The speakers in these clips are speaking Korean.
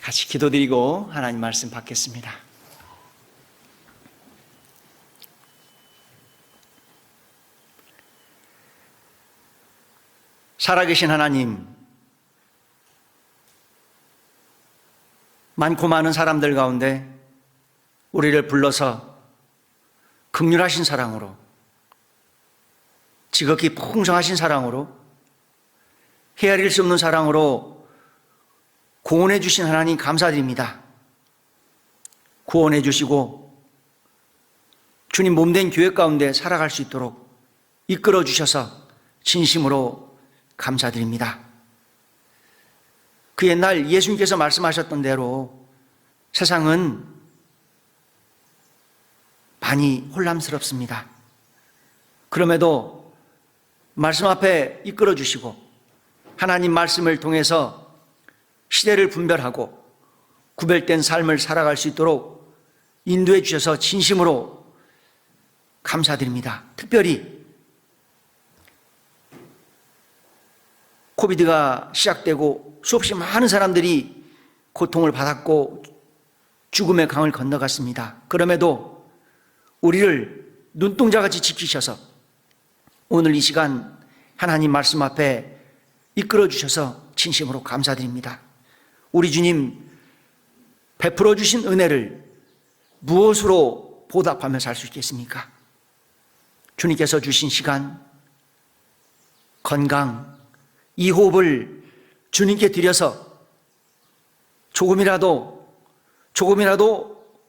같이 기도드리고 하나님 말씀 받겠습니다. 살아계신 하나님, 많고 많은 사람들 가운데 우리를 불러서 긍휼하신 사랑으로, 지극히 풍성하신 사랑으로, 헤아릴 수 없는 사랑으로 구원해 주신 하나님 감사드립니다. 구원해 주시고 주님 몸된 교회 가운데 살아갈 수 있도록 이끌어 주셔서 진심으로 감사드립니다. 그 옛날 예수님께서 말씀하셨던 대로 세상은 많이 혼란스럽습니다. 그럼에도 말씀 앞에 이끌어 주시고 하나님 말씀을 통해서 시대를 분별하고 구별된 삶을 살아갈 수 있도록 인도해 주셔서 진심으로 감사드립니다. 특별히 코비드가 시작되고 수없이 많은 사람들이 고통을 받았고 죽음의 강을 건너갔습니다. 그럼에도 우리를 눈동자같이 지키셔서 오늘 이 시간 하나님 말씀 앞에 이끌어 주셔서 진심으로 감사드립니다. 우리 주님 베풀어 주신 은혜를 무엇으로 보답하며 살 수 있겠습니까? 주님께서 주신 시간, 건강, 이 호흡을 주님께 드려서 조금이라도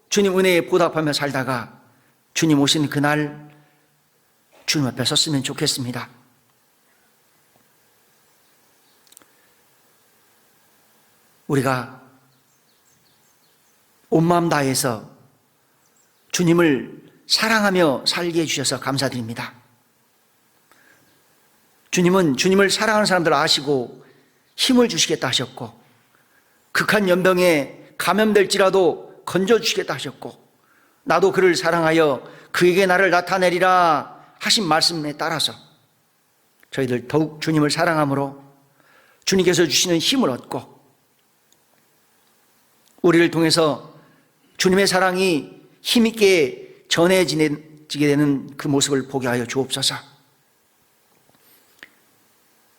주님 은혜에 보답하며 살다가 주님 오신 그날 주님 앞에 섰으면 좋겠습니다. 우리가 온 마음 다해서 주님을 사랑하며 살게 해주셔서 감사드립니다. 주님은 주님을 사랑하는 사람들 아시고 힘을 주시겠다 하셨고 극한 연병에 감염될지라도 건져주시겠다 하셨고 나도 그를 사랑하여 그에게 나를 나타내리라 하신 말씀에 따라서 저희들 더욱 주님을 사랑함으로 주님께서 주시는 힘을 얻고 우리를 통해서 주님의 사랑이 힘있게 전해지게 되는 그 모습을 보게 하여 주옵소서.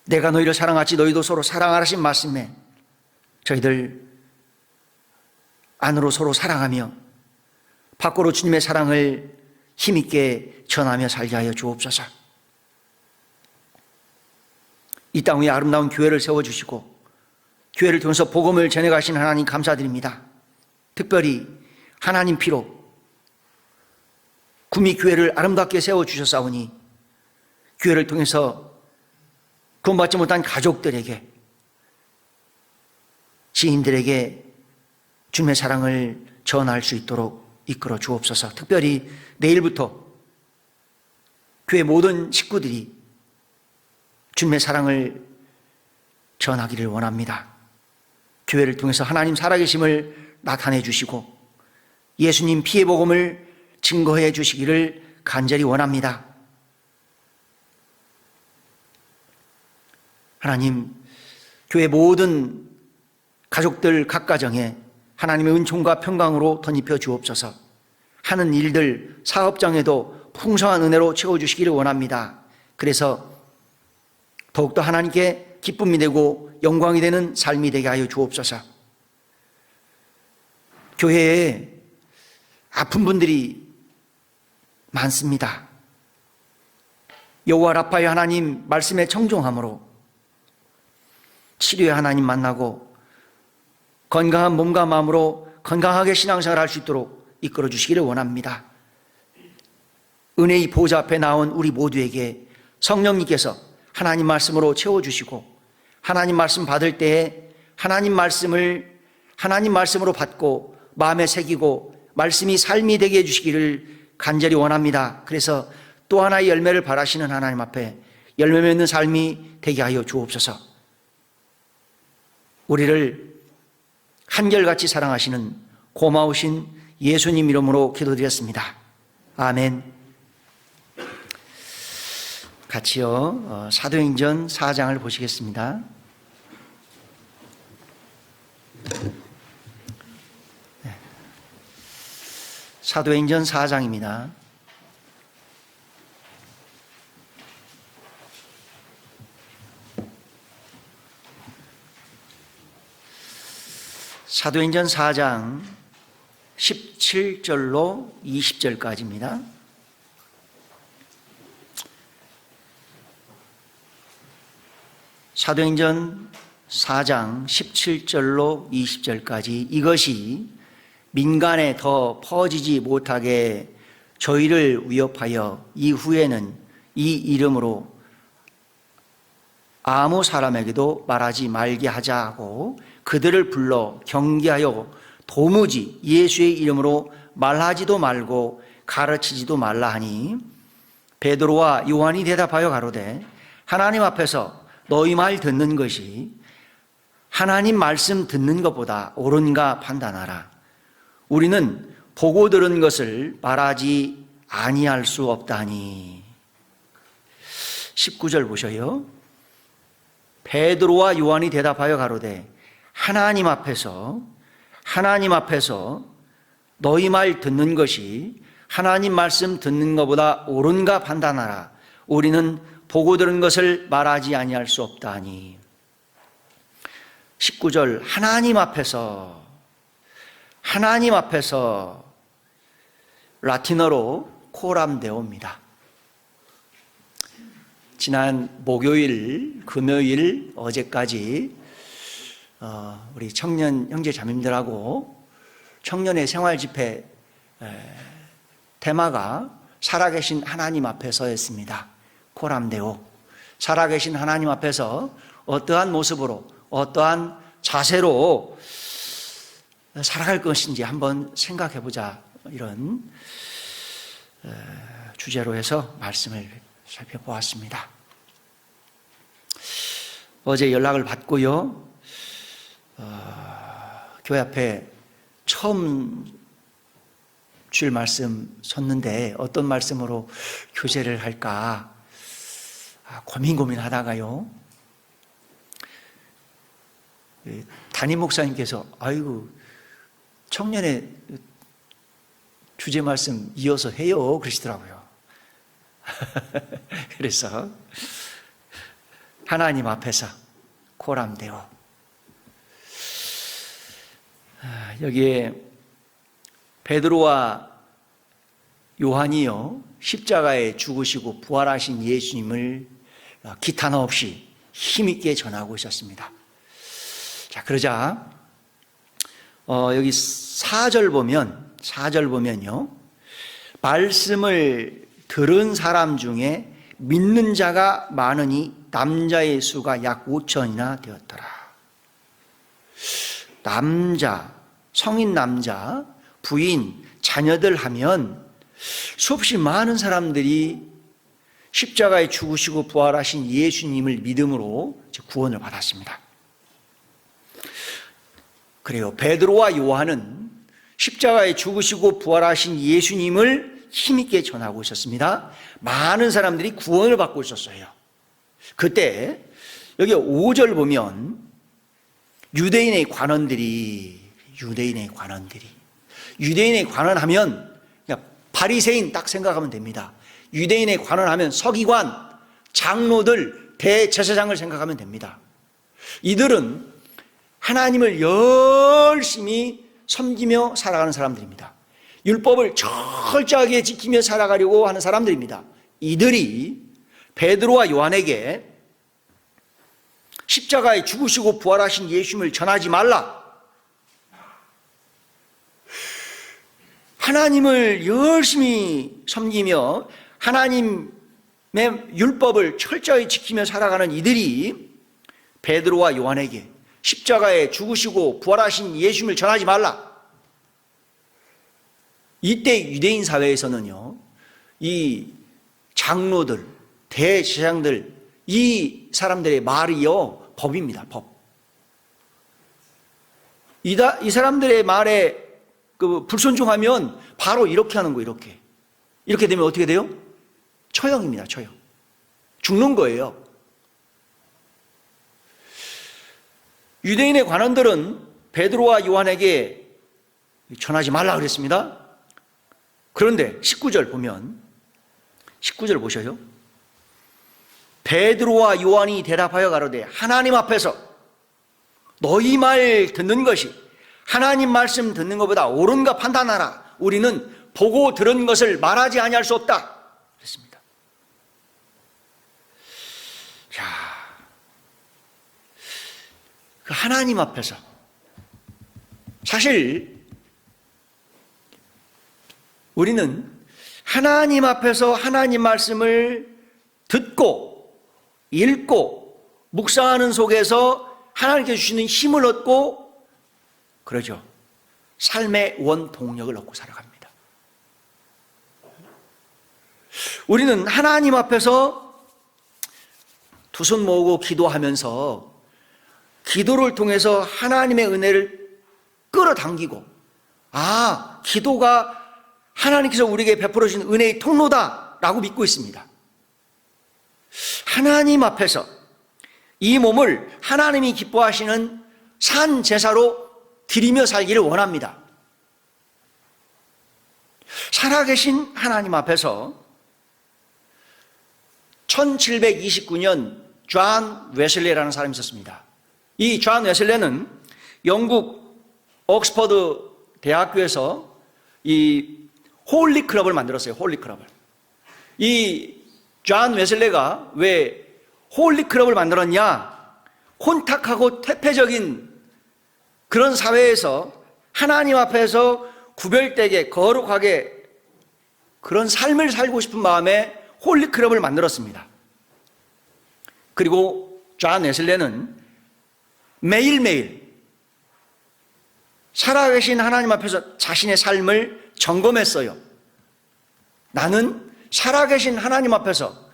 내가 너희를 사랑하지 너희도 서로 사랑하라신 말씀에 저희들 안으로 서로 사랑하며 밖으로 주님의 사랑을 힘있게 전하며 살게 하여 주옵소서. 이 땅 위에 아름다운 교회를 세워주시고 교회를 통해서 복음을 전해가신 하나님 감사드립니다. 특별히 하나님 피로 구미 교회를 아름답게 세워주셨사오니 교회를 통해서 구원받지 못한 가족들에게 지인들에게 주님의 사랑을 전할 수 있도록 이끌어 주옵소서. 특별히 내일부터 교회 모든 식구들이 주님의 사랑을 전하기를 원합니다. 교회를 통해서 하나님 살아계심을 나타내 주시고 예수님 피의 복음을 증거해 주시기를 간절히 원합니다. 하나님, 교회 모든 가족들 각 가정에 하나님의 은총과 평강으로 덧입혀 주옵소서. 하는 일들, 사업장에도 풍성한 은혜로 채워주시기를 원합니다. 그래서 더욱더 하나님께 기쁨이 되고 영광이 되는 삶이 되게 하여 주옵소서. 교회에 아픈 분들이 많습니다. 여호와 라파의 하나님 말씀에 청종함으로 치료의 하나님 만나고 건강한 몸과 마음으로 건강하게 신앙생활을 할 수 있도록 이끌어 주시기를 원합니다. 은혜의 보좌 앞에 나온 우리 모두에게 성령님께서 하나님 말씀으로 채워주시고 하나님 말씀 받을 때에 하나님 말씀으로 받고 마음에 새기고 말씀이 삶이 되게 해주시기를 간절히 원합니다. 그래서 또 하나의 열매를 바라시는 하나님 앞에 열매 맺는 삶이 되게 하여 주옵소서. 우리를 한결같이 사랑하시는 고마우신 예수님 이름으로 기도드렸습니다. 아멘. 같이요, 사도행전 4장을 보시겠습니다. 사도행전 4장입니다. 사도행전 4장 17절로 20절까지입니다. 사도행전 4장 17절로 20절까지 이것이 민간에 더 퍼지지 못하게 저희를 위협하여 이후에는 이 이름으로 아무 사람에게도 말하지 말게 하자 하고 그들을 불러 경계하여 도무지 예수의 이름으로 말하지도 말고 가르치지도 말라 하니 베드로와 요한이 대답하여 가로되 하나님 앞에서 너희 말 듣는 것이 하나님 말씀 듣는 것보다 옳은가 판단하라. 우리는 보고 들은 것을 말하지 아니할 수 없다니. 19절 보셔요. 베드로와 요한이 대답하여 가로되 하나님 앞에서 너희 말 듣는 것이 하나님 말씀 듣는 것보다 옳은가 판단하라. 우리는 보고 들은 것을 말하지 아니할 수 없다니. 19절 하나님 앞에서 라틴어로 코람데오입니다. 지난 목요일, 금요일, 어제까지 우리 청년 형제 자매님들하고 청년의 생활 집회 테마가 살아계신 하나님 앞에서였습니다. 코람데오. 살아계신 하나님 앞에서 어떠한 모습으로 어떠한 자세로 살아갈 것인지 한번 생각해보자, 이런 주제로 해서 말씀을 살펴보았습니다. 어제 연락을 받고요, 교회 앞에 처음 줄 말씀 섰는데 어떤 말씀으로 교제를 할까 고민하다가요, 담임 목사님께서 아이고 청년의 주제 말씀 이어서 해요 그러시더라고요. 그래서 하나님 앞에서 코람데오, 여기에 베드로와 요한이요 십자가에 죽으시고 부활하신 예수님을 기탄 없이 힘있게 전하고 있었습니다. 자, 그러자 여기 4절 보면요, 말씀을 들은 사람 중에 믿는 자가 많으니 남자의 수가 약 5천이나 되었더라. 남자, 성인 남자, 부인, 자녀들 하면 수없이 많은 사람들이 십자가에 죽으시고 부활하신 예수님을 믿음으로 구원을 받았습니다. 그래요. 베드로와 요한은 십자가에 죽으시고 부활하신 예수님을 힘있게 전하고 있었습니다. 많은 사람들이 구원을 받고 있었어요. 그때 여기 5절 보면 유대인의 관원하면 그냥 바리새인 딱 생각하면 됩니다. 유대인의 관원하면 서기관, 장로들, 대제사장을 생각하면 됩니다. 이들은 하나님을 열심히 섬기며 살아가는 사람들입니다. 율법을 철저하게 지키며 살아가려고 하는 사람들입니다. 이들이 베드로와 요한에게 십자가에 죽으시고 부활하신 예수님을 전하지 말라, 하나님을 열심히 섬기며 하나님의 율법을 철저히 지키며 살아가는 이들이 베드로와 요한에게 십자가에 죽으시고 부활하신 예수님을 전하지 말라. 이때 유대인 사회에서는요, 이 장로들, 대제사장들, 이 사람들의 말이요 법입니다. 법. 이 사람들의 말에 불순종하면 바로 이렇게 하는 거예요. 이렇게 되면 어떻게 돼요? 처형입니다. 처형. 죽는 거예요. 유대인의 관원들은 베드로와 요한에게 전하지 말라 그랬습니다. 그런데 19절 보면, 19절 보셔요. 베드로와 요한이 대답하여 가로되 하나님 앞에서 너희 말 듣는 것이 하나님 말씀 듣는 것보다 옳은가 판단하라. 우리는 보고 들은 것을 말하지 아니할 수 없다. 그랬습니다. 자, 그 하나님 앞에서 사실 우리는 하나님 앞에서 하나님 말씀을 듣고 읽고 묵상하는 속에서 하나님께 주시는 힘을 얻고 그러죠. 삶의 원동력을 얻고 살아갑니다. 우리는 하나님 앞에서 두 손 모으고 기도하면서 기도를 통해서 하나님의 은혜를 끌어당기고, 아, 기도가 하나님께서 우리에게 베풀어 주신 은혜의 통로다라고 믿고 있습니다. 하나님 앞에서 이 몸을 하나님이 기뻐하시는 산 제사로 드리며 살기를 원합니다. 살아계신 하나님 앞에서 1729년 존 웨슬레라는 사람이 있었습니다. 이 존 웨슬레는 영국 옥스퍼드 대학교에서 이 홀리 클럽을 만들었어요. 홀리 클럽을. 이 존 웨슬레가 왜 홀리 클럽을 만들었냐? 혼탁하고 퇴폐적인 그런 사회에서 하나님 앞에서 구별되게 거룩하게 그런 삶을 살고 싶은 마음에 홀리 클럽을 만들었습니다. 그리고 존 웨슬레는 매일매일 살아계신 하나님 앞에서 자신의 삶을 점검했어요. 나는 살아계신 하나님 앞에서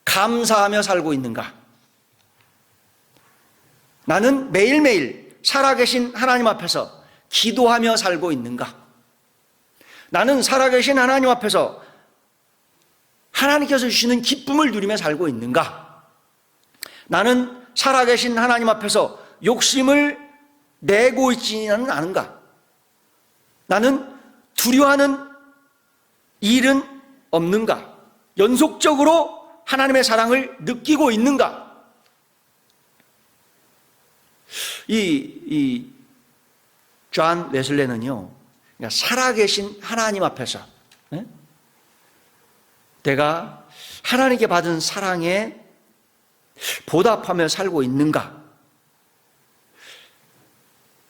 감사하며 살고 있는가? 나는 매일매일 살아계신 하나님 앞에서 기도하며 살고 있는가? 나는 살아계신 하나님 앞에서 하나님께서 주시는 기쁨을 누리며 살고 있는가? 나는 살아계신 하나님 앞에서 욕심을 내고 있지는 않은가? 나는 두려워하는 일은 없는가? 연속적으로 하나님의 사랑을 느끼고 있는가? 이 존 웨슬레는요, 그러니까 살아계신 하나님 앞에서 내가 하나님께 받은 사랑에 보답하며 살고 있는가?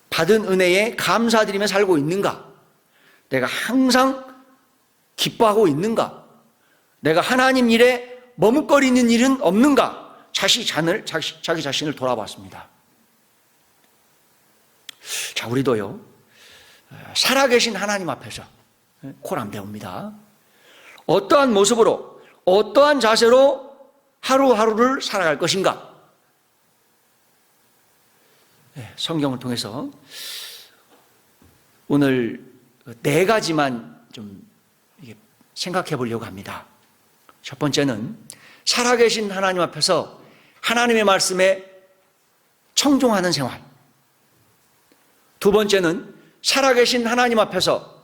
받은 은혜에 감사드리며 살고 있는가? 내가 항상 기뻐하고 있는가? 내가 하나님 일에 머뭇거리는 일은 없는가? 자기 자신을 돌아봤습니다. 자, 우리도요, 살아계신 하나님 앞에서 코란 배웁니다. 어떠한 모습으로, 어떠한 자세로 하루하루를 살아갈 것인가? 성경을 통해서 오늘 네 가지만 좀 생각해 보려고 합니다. 첫 번째는 살아계신 하나님 앞에서 하나님의 말씀에 청종하는 생활. 두 번째는 살아계신 하나님 앞에서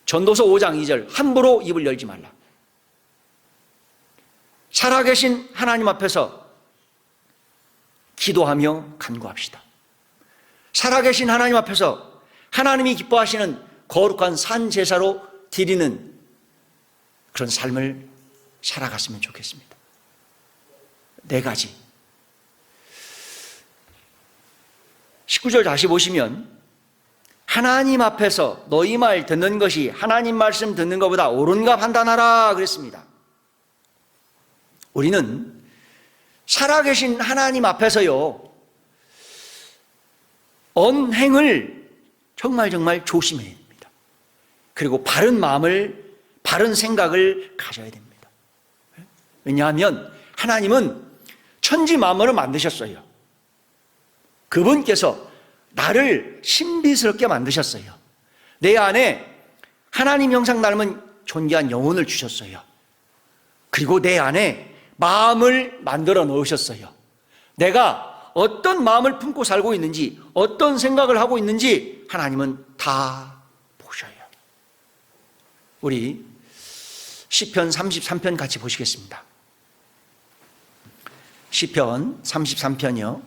전도서 5장 2절 함부로 입을 열지 말라. 살아계신 하나님 앞에서 기도하며 간구합시다. 살아계신 하나님 앞에서 하나님이 기뻐하시는 거룩한 산 제사로 드리는 그런 삶을 살아갔으면 좋겠습니다. 네 가지. 19절 다시 보시면 하나님 앞에서 너희 말 듣는 것이 하나님 말씀 듣는 것보다 옳은가 판단하라 그랬습니다. 우리는 살아계신 하나님 앞에서요, 언행을 정말 조심해야 됩니다. 그리고 바른 마음을, 바른 생각을 가져야 됩니다. 왜냐하면 하나님은 천지 만물을 만드셨어요. 그분께서 나를 신비스럽게 만드셨어요. 내 안에 하나님 형상 닮은 존귀한 영혼을 주셨어요. 그리고 내 안에 마음을 만들어 놓으셨어요. 내가 어떤 마음을 품고 살고 있는지, 어떤 생각을 하고 있는지 하나님은 다 보셔요. 우리 시편 33편 같이 보시겠습니다. 시편 33편이요.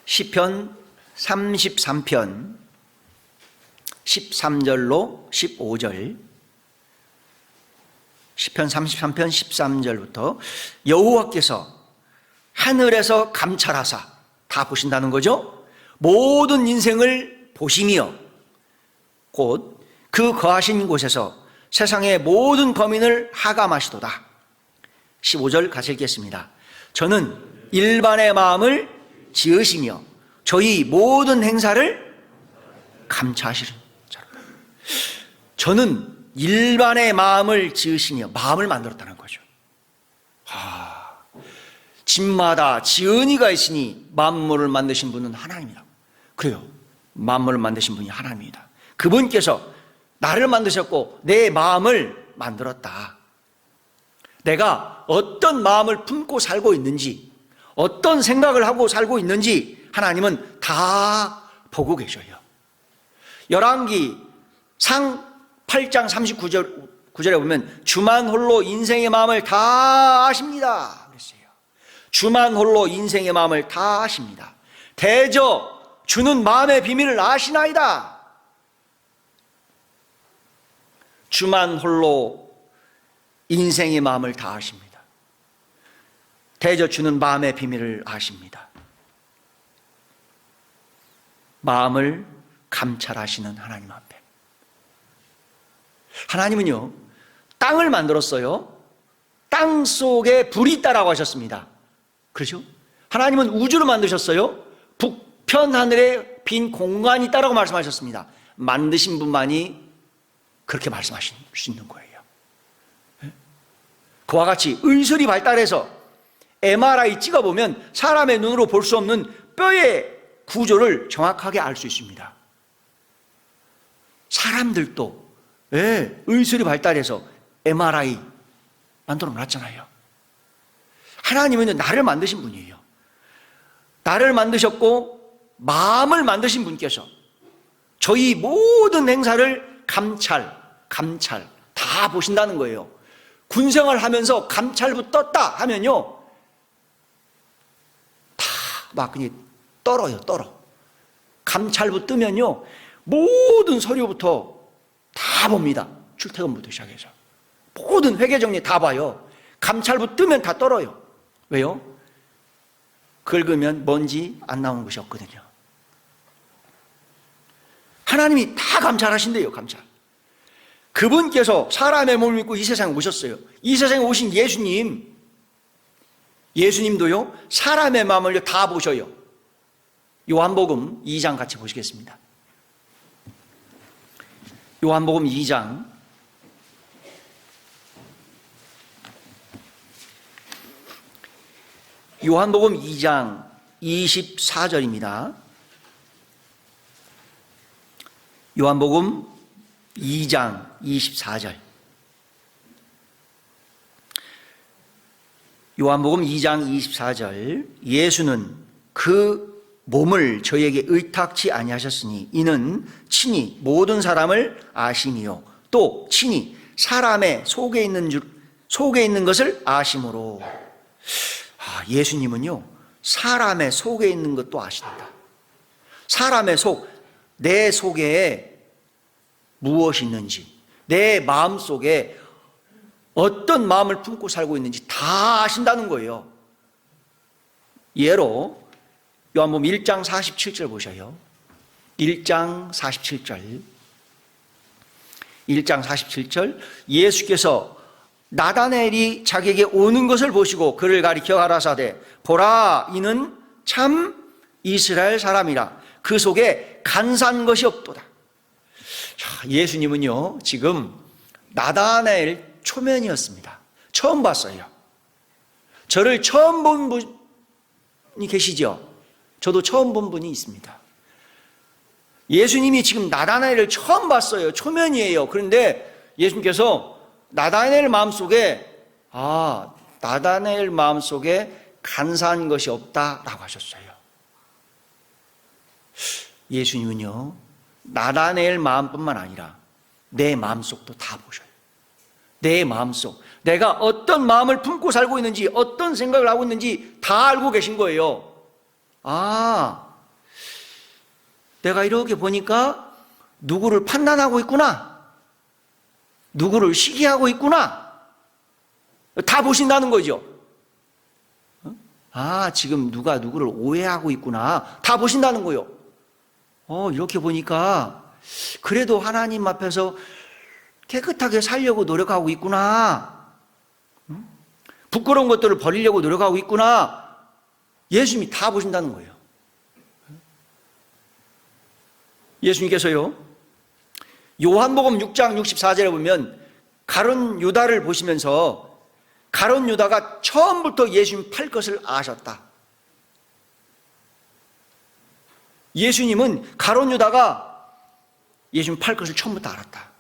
시편 33편 13절로 15절, 시편 33편 13절부터 여호와께서 하늘에서 감찰하사, 다 보신다는 거죠. 모든 인생을 보시며 곧 그 거하신 곳에서 세상의 모든 범인을 하감하시도다. 15절 같이 읽겠습니다. 저는 일반의 마음을 지으시며 저희 모든 행사를 감찰하시는 자라. 저는 일반의 마음을 지으시며, 마음을 만들었다는 거죠. 집마다 지은이가 있으니 만물을 만드신 분은 하나님이다. 그래요. 만물을 만드신 분이 하나님이다. 그분께서 나를 만드셨고 내 마음을 만들었다. 내가 어떤 마음을 품고 살고 있는지, 어떤 생각을 하고 살고 있는지 하나님은 다 보고 계셔요. 열왕기 상 8장 39절에 보면 주만 홀로 인생의 마음을 다 아십니다 그랬어요. 주만 홀로 인생의 마음을 다 아십니다. 대저 주는 마음의 비밀을 아시나이다. 주만 홀로 인생의 마음을 다 아십니다. 대저 주는 마음의 비밀을 아십니다. 마음을 감찰하시는 하나님 앞에, 하나님은요 땅을 만들었어요. 땅 속에 불이 있다라고 하셨습니다. 그렇죠? 하나님은 우주를 만드셨어요. 북편 하늘에 빈 공간이 있다라고 말씀하셨습니다. 만드신 분만이 그렇게 말씀하실 수 있는 거예요. 그와 같이 의술이 발달해서 MRI 찍어보면 사람의 눈으로 볼 수 없는 뼈의 구조를 정확하게 알 수 있습니다. 사람들도 의술이 발달해서 MRI 만들어 놨잖아요. 하나님은 나를 만드신 분이에요. 나를 만드셨고 마음을 만드신 분께서 저희 모든 행사를 감찰 다 보신다는 거예요. 군생활 하면서 감찰부 떴다 하면요 다 막 그냥 떨어요. 감찰부 뜨면요 모든 서류부터 다 봅니다. 출퇴근부터 시작해서 모든 회계정리 다 봐요. 감찰부 뜨면 다 떨어요. 왜요? 긁으면 먼지 안 나오는 것이 없거든요. 하나님이 다 감찰하신대요. 감찰. 그분께서 사람의 몸을 입고 이 세상에 오셨어요. 이 세상에 오신 예수님도요 사람의 마음을 다 보셔요. 요한복음 2장 같이 보시겠습니다. 요한복음 2장 24절입니다. 요한복음 2장 24절. 요한복음 2장 24절. 예수는 그 몸을 저에게 의탁치 아니하셨으니 이는 친히 모든 사람을 아심이요 또 친히 사람의 속에 있는 것을 아심으로. 예수님은요 사람의 속에 있는 것도 아신다. 사람의 속, 내 속에 무엇이 있는지, 내 마음 속에 어떤 마음을 품고 살고 있는지 다 아신다는 거예요. 예로 요한복음 1장 47절 보셔요. 1장 47절. 1장 47절. 예수께서 나다나엘이 자기에게 오는 것을 보시고 그를 가리켜 가라사대 보라 이는 참 이스라엘 사람이라 그 속에 간사한 것이 없도다. 예수님은요 지금 나다나엘 초면이었습니다. 처음 봤어요. 저를 처음 본 분이 계시죠? 저도 처음 본 분이 있습니다. 예수님이 지금 나다나엘을 처음 봤어요. 초면이에요. 그런데 예수님께서 나다나엘 마음속에 간사한 것이 없다라고 하셨어요. 예수님은요, 나다나엘 마음뿐만 아니라 내 마음속도 다 보셔요. 내 마음속, 내가 어떤 마음을 품고 살고 있는지, 어떤 생각을 하고 있는지 다 알고 계신 거예요. 내가 이렇게 보니까 누구를 판단하고 있구나, 누구를 시기하고 있구나, 다 보신다는 거죠. 지금 누가 누구를 오해하고 있구나, 다 보신다는 거예요. 이렇게 보니까 그래도 하나님 앞에서 깨끗하게 살려고 노력하고 있구나, 부끄러운 것들을 버리려고 노력하고 있구나, 예수님이 다 보신다는 거예요. 예수님께서요, 요한복음 6장 64절에 보면 가룟 유다를 보시면서 가룟 유다가 처음부터 예수님 팔 것을 아셨다. 예수님은 가룟 유다가 예수님 팔 것을 처음부터 알았다.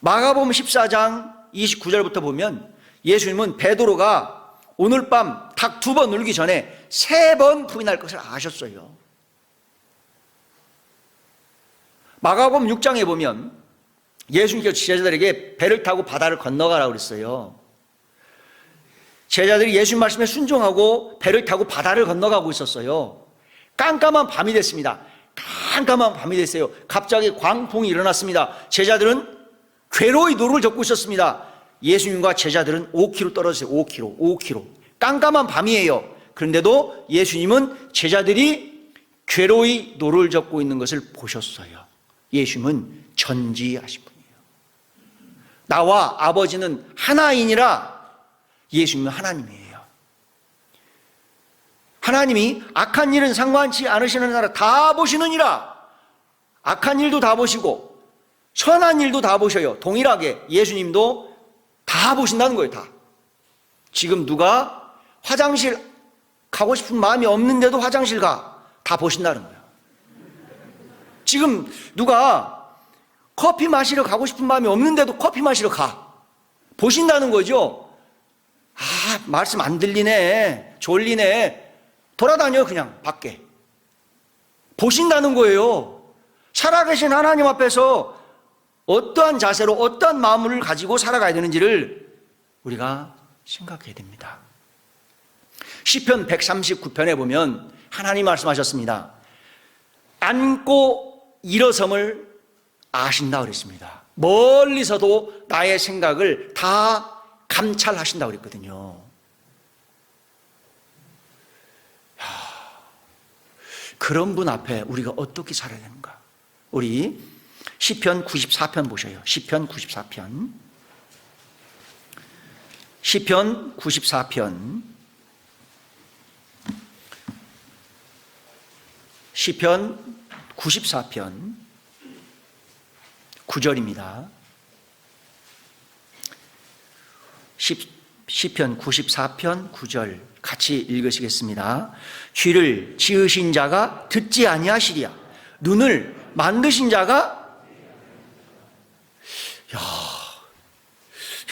마가복음 14장 29절부터 보면 예수님은 베드로가 오늘 밤 닭 2번 울기 전에 3번 부인할 것을 아셨어요. 마가복음 6장에 보면 예수님께서 제자들에게 배를 타고 바다를 건너가라고 그랬어요. 제자들이 예수님 말씀에 순종하고 배를 타고 바다를 건너가고 있었어요. 깜깜한 밤이 됐습니다. 깜깜한 밤이 됐어요. 갑자기 광풍이 일어났습니다. 제자들은 괴로이 노를 젓고 있었습니다. 예수님과 제자들은 5km 떨어졌어요. 5km. 깜깜한 밤이에요. 그런데도 예수님은 제자들이 괴로이 노를 젓고 있는 것을 보셨어요. 예수님은 전지하신 분이에요. 나와 아버지는 하나이니라. 예수님은 하나님이에요. 하나님이 악한 일은 상관치 않으시는 나라 다 보시느니라. 악한 일도 다 보시고 선한 일도 다 보셔요. 동일하게 예수님도 다 보신다는 거예요. 다. 지금 누가 화장실 가고 싶은 마음이 없는데도 화장실 가. 다 보신다는 거예요. 지금 누가 커피 마시러 가고 싶은 마음이 없는데도 커피 마시러 가. 보신다는 거죠. 말씀 안 들리네, 졸리네, 돌아다녀 그냥 밖에. 보신다는 거예요. 살아계신 하나님 앞에서 어떠한 자세로 어떠한 마음을 가지고 살아가야 되는지를 우리가 생각해야 됩니다. 시편 139편에 보면 하나님 말씀하셨습니다. 앉고 일어섬을 아신다 그랬습니다. 멀리서도 나의 생각을 다 감찰하신다고 그랬거든요. 그런 분 앞에 우리가 어떻게 살아야 되는가? 우리 시편 94편 보셔요. 시편 94편. 시편 94편. 시편 94편 9절입니다. 시편 94편 9절 같이 읽으시겠습니다. 귀를 지으신 자가 듣지 아니하시리야. 눈을 만드신 자가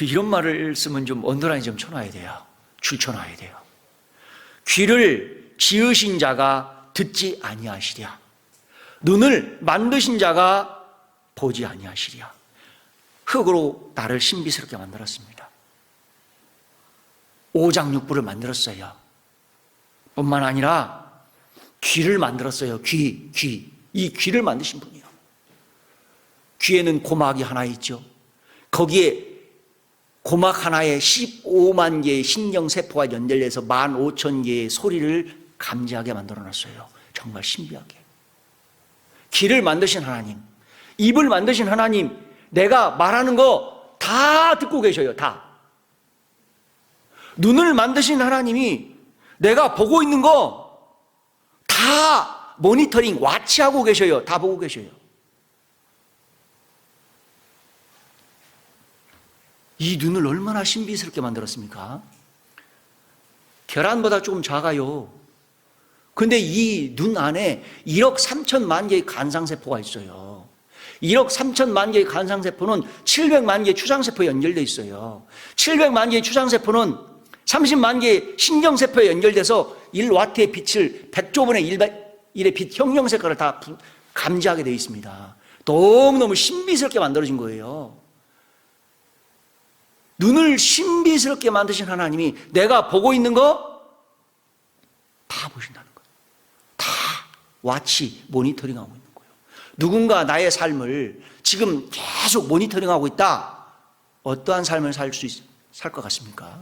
이런 말을 쓰면 좀 언더라인 좀 쳐놔야 돼요. 줄 쳐놔야 돼요. 귀를 지으신 자가 듣지 아니하시랴. 눈을 만드신 자가 보지 아니하시랴. 흙으로 나를 신비스럽게 만들었습니다. 오장육부를 만들었어요. 뿐만 아니라 귀를 만들었어요. 귀. 이 귀를 만드신 분이요. 귀에는 고막이 하나 있죠. 거기에 고막 하나에 15만 개의 신경세포가 연결돼서 15,000개의 소리를 감지하게 만들어놨어요. 정말 신비하게. 귀를 만드신 하나님, 입을 만드신 하나님, 내가 말하는 거 다 듣고 계셔요. 다. 눈을 만드신 하나님이 내가 보고 있는 거 다 모니터링, 와치하고 계셔요. 다 보고 계셔요. 이 눈을 얼마나 신비스럽게 만들었습니까? 계란보다 조금 작아요. 근데 이 눈 안에 1억 3천만 개의 간상세포가 있어요. 1억 3천만 개의 간상세포는 700만 개의 추상세포에 연결되어 있어요. 700만 개의 추상세포는 30만 개의 신경세포에 연결돼서 1와트의 빛을 100조분의 1의 빛 형형색깔을 다 감지하게 되어 있습니다. 너무너무 신비스럽게 만들어진 거예요. 눈을 신비스럽게 만드신 하나님이 내가 보고 있는 거 다 보신다는 거예요. 다 와치 모니터링하고 있는 거예요. 누군가 나의 삶을 지금 계속 모니터링하고 있다. 어떠한 삶을 살 것 같습니까?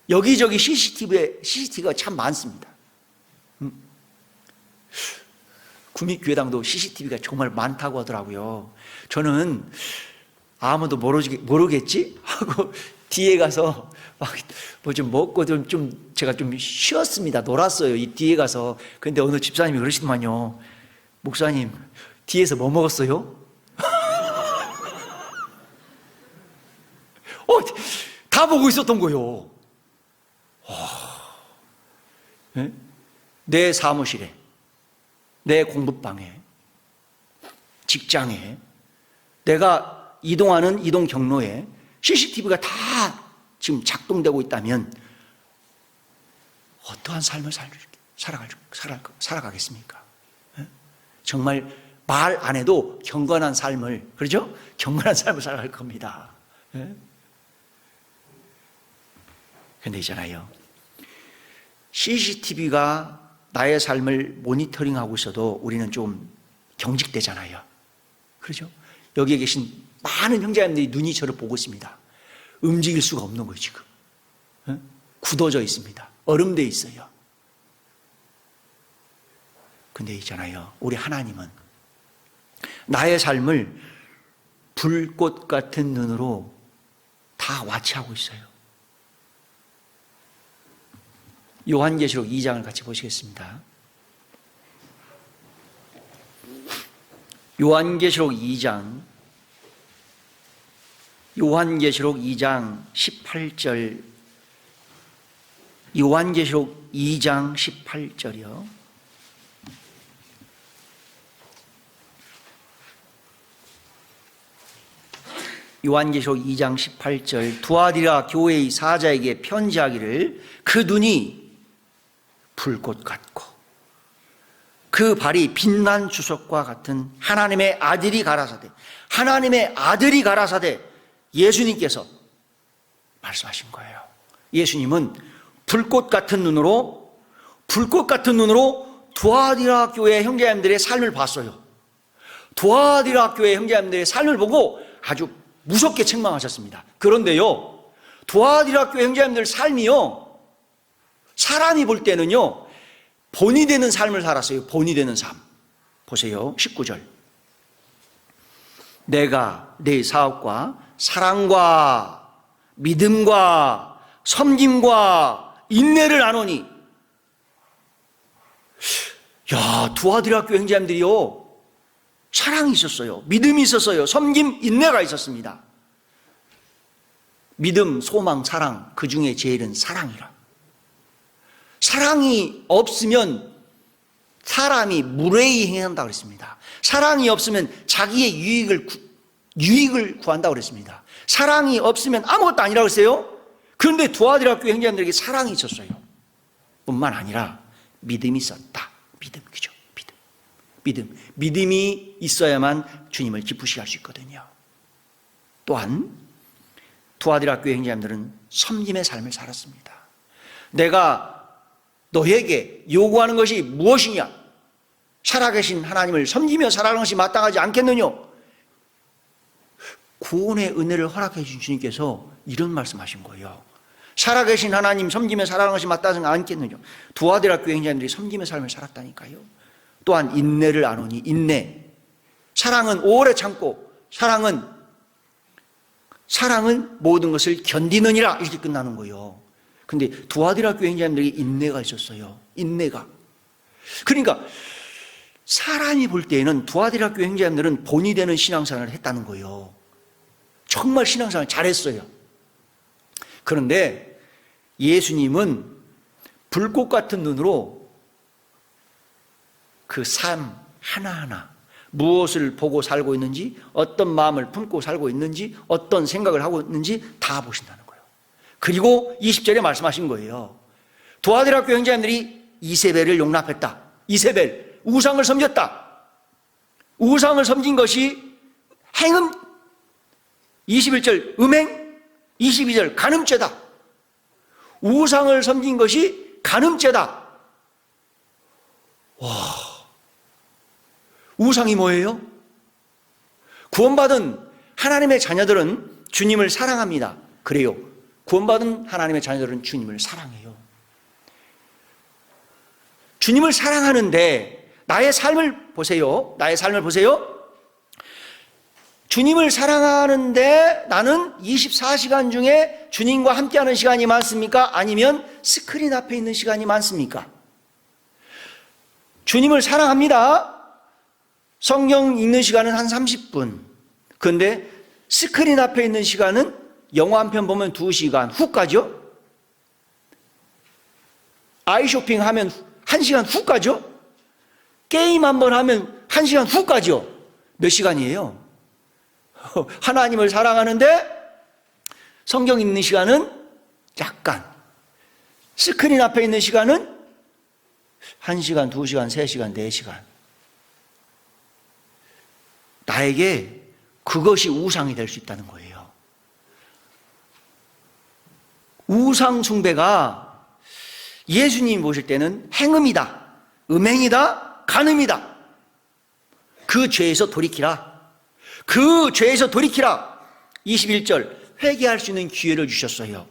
여기저기 CCTV가 참 많습니다. 구미교회당도 CCTV가 정말 많다고 하더라고요. 저는 아무도 모르겠지? 하고 뒤에 가서 뭐 좀 먹고 제가 좀 쉬었습니다. 놀았어요. 이 뒤에 가서. 근데 어느 집사님이 그러시더만요. 목사님, 뒤에서 뭐 먹었어요? 다 보고 있었던 거예요. 내 사무실에, 내 공부방에, 직장에, 내가 이동하는 이동 경로에 CCTV가 다 지금 작동되고 있다면 어떠한 삶을 살아가겠습니까? 정말 말 안 해도 경건한 삶을, 그렇죠? 경건한 삶을 살아갈 겁니다. 그런데 있잖아요. CCTV가 나의 삶을 모니터링하고 있어도 우리는 좀 경직되잖아요. 그렇죠? 여기에 계신 많은 형제님들이 눈이 저를 보고 있습니다. 움직일 수가 없는 거예요, 지금. 굳어져 있습니다. 얼음되어 있어요. 근데 있잖아요. 우리 하나님은 나의 삶을 불꽃 같은 눈으로 다 와치하고 있어요. 요한계시록 2장을 같이 보시겠습니다. 요한계시록 2장 18절, 요한계시록 2장 18절이요. 요한계시록 2장 18절, 두아디라 교회의 사자에게 편지하기를 그 눈이 불꽃 같고 그 발이 빛난 주석과 같은 하나님의 아들이 가라사대, 하나님의 아들이 가라사대 예수님께서 말씀하신 거예요. 예수님은 불꽃 같은 눈으로 두아디라 교회 형제님들의 삶을 봤어요. 두아디라 교회 형제님들의 삶을 보고 아주 무섭게 책망하셨습니다. 그런데요, 두아디라 교회 형제님들 삶이요, 사람이 볼 때는요, 본이 되는 삶을 살았어요. 본이 되는 삶. 보세요. 19절. 내가 내 사업과 사랑과 믿음과 섬김과 인내를 나누니. 야, 두아디라 교회 형제님들이요, 사랑이 있었어요. 믿음이 있었어요. 섬김, 인내가 있었습니다. 믿음, 소망, 사랑, 그 중에 제일은 사랑이라. 사랑이 없으면 사람이 무례히 행한다고 그랬습니다. 사랑이 없으면 자기의 유익을 구한다고 그랬습니다. 사랑이 없으면 아무것도 아니라고 했어요. 그런데 두아디라 교회 형제님들에게 사랑이 있었어요. 뿐만 아니라 믿음이 있었다. 믿음, 그죠? 믿음이 있어야만 주님을 기쁘시게 할 수 있거든요. 또한 두아디라 교회 형제님들은 섬김의 삶을 살았습니다. 내가 너에게 요구하는 것이 무엇이냐? 살아계신 하나님을 섬기며 살아가는 것이 마땅하지 않겠느냐? 구원의 은혜를 허락해 주신 주님께서 이런 말씀하신 거예요. 살아계신 하나님 섬기며 살아가는 것이 마땅하지 않겠느냐? 두아디라 교회 형제님들이 섬김의 삶을 살았다니까요. 또한 인내를 나누니. 인내. 사랑은 오래 참고, 사랑은 모든 것을 견디느니라, 이렇게 끝나는 거예요. 근데 두아디라 교회 형제님들이 인내가 있었어요. 인내가. 그러니까 사람이 볼 때에는 두아디라 교회 형제님들은 본이 되는 신앙생활을 했다는 거예요. 정말 신앙생활을 잘했어요. 그런데 예수님은 불꽃 같은 눈으로 그 삶 하나하나, 무엇을 보고 살고 있는지, 어떤 마음을 품고 살고 있는지, 어떤 생각을 하고 있는지 다 보신다는 거예요. 그리고 20절에 말씀하신 거예요. 두아디라 교회 형제님들이 이세벨을 용납했다. 이세벨, 우상을 섬겼다. 우상을 섬긴 것이 행음, 21절 음행, 22절 간음죄다. 우상을 섬긴 것이 간음죄다. 와, 우상이 뭐예요? 구원받은 하나님의 자녀들은 주님을 사랑합니다. 그래요. 구원받은 하나님의 자녀들은 주님을 사랑해요. 주님을 사랑하는데 나의 삶을 보세요. 나의 삶을 보세요. 주님을 사랑하는데 나는 24시간 중에 주님과 함께하는 시간이 많습니까? 아니면 스크린 앞에 있는 시간이 많습니까? 주님을 사랑합니다. 성경 읽는 시간은 한 30분. 그런데 스크린 앞에 있는 시간은 영화 한 편 보면 2시간 훅 가죠? 아이쇼핑 하면 1시간 훅 가죠? 게임 한번 하면 1시간 훅 가죠? 몇 시간이에요? 하나님을 사랑하는데 성경 읽는 시간은 약간, 스크린 앞에 있는 시간은 1시간, 2시간, 3시간, 4시간. 나에게 그것이 우상이 될 수 있다는 거예요. 우상 숭배가 예수님이 보실 때는 행음이다, 음행이다, 간음이다. 그 죄에서 돌이키라. 그 죄에서 돌이키라. 21절, 회개할 수 있는 기회를 주셨어요.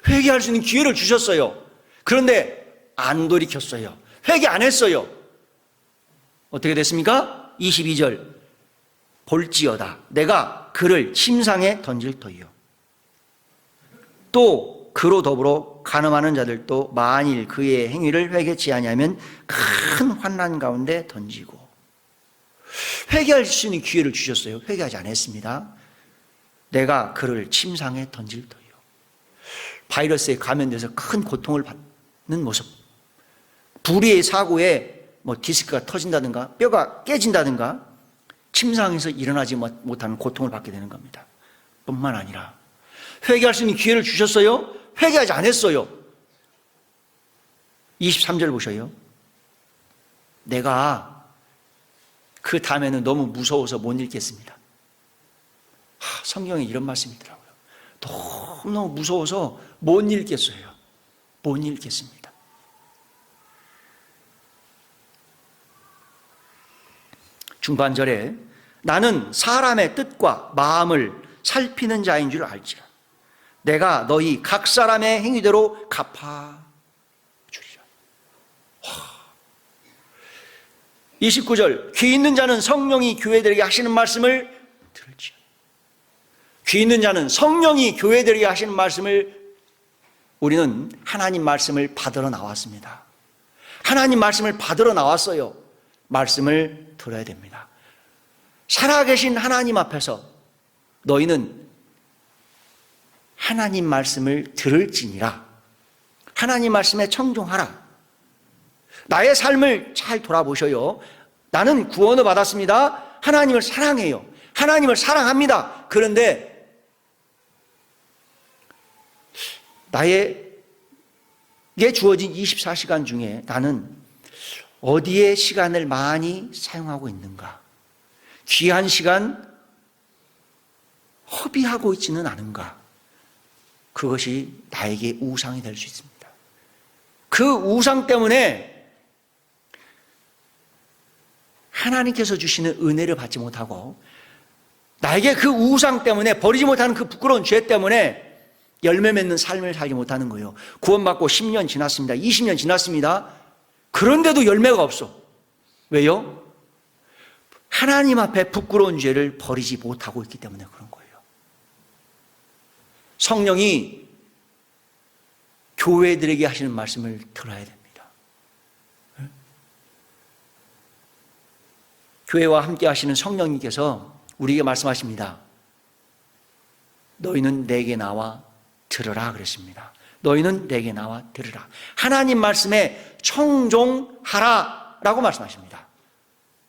회개할 수 있는 기회를 주셨어요. 그런데 안 돌이켰어요. 회개 안 했어요. 어떻게 됐습니까? 22절, 볼지어다 내가 그를 침상에 던질 터이요. 또 그로 더불어 간음하는 자들도 만일 그의 행위를 회개치 아니하면 큰 환난 가운데 던지고. 회개할 수 있는 기회를 주셨어요. 회개하지 않았습니다. 내가 그를 침상에 던질 터이요. 바이러스에 감염돼서 큰 고통을 받는 모습, 불의의 사고에 디스크가 터진다든가 뼈가 깨진다든가 침상에서 일어나지 못하는 고통을 받게 되는 겁니다. 뿐만 아니라 회개할 수 있는 기회를 주셨어요. 회개하지 않았어요. 23절 보셔요. 내가 그 다음에는 너무 무서워서 못 읽겠습니다. 성경에 이런 말씀이 있더라고요. 너무너무 무서워서 못 읽겠어요. 못 읽겠습니다. 중반절에 나는 사람의 뜻과 마음을 살피는 자인 줄 알지라. 내가 너희 각 사람의 행위대로 갚아주리라. 29절, 귀 있는 자는 성령이 교회들에게 하시는 말씀을 들을지어다. 귀 있는 자는 성령이 교회들에게 하시는 말씀을, 우리는 하나님 말씀을 받으러 나왔습니다. 하나님 말씀을 받으러 나왔어요. 말씀을 들어야 됩니다. 살아계신 하나님 앞에서 너희는 하나님 말씀을 들을지니라. 하나님 말씀에 청종하라. 나의 삶을 잘 돌아보셔요. 나는 구원을 받았습니다. 하나님을 사랑해요. 하나님을 사랑합니다. 그런데 나에게 주어진 24시간 중에 나는 어디에 시간을 많이 사용하고 있는가? 귀한 시간 허비하고 있지는 않은가? 그것이 나에게 우상이 될 수 있습니다. 그 우상 때문에 하나님께서 주시는 은혜를 받지 못하고, 나에게 그 우상 때문에 버리지 못하는 그 부끄러운 죄 때문에 열매 맺는 삶을 살지 못하는 거예요. 구원받고 10년 지났습니다. 20년 지났습니다. 그런데도 열매가 없어. 왜요? 하나님 앞에 부끄러운 죄를 버리지 못하고 있기 때문에 그런 거예요. 성령이 교회들에게 하시는 말씀을 들어야 됩니다. 교회와 함께 하시는 성령님께서 우리에게 말씀하십니다. 너희는 내게 나와 들으라 그랬습니다. 너희는 내게 나와 들으라. 하나님 말씀에 청종하라 라고 말씀하십니다.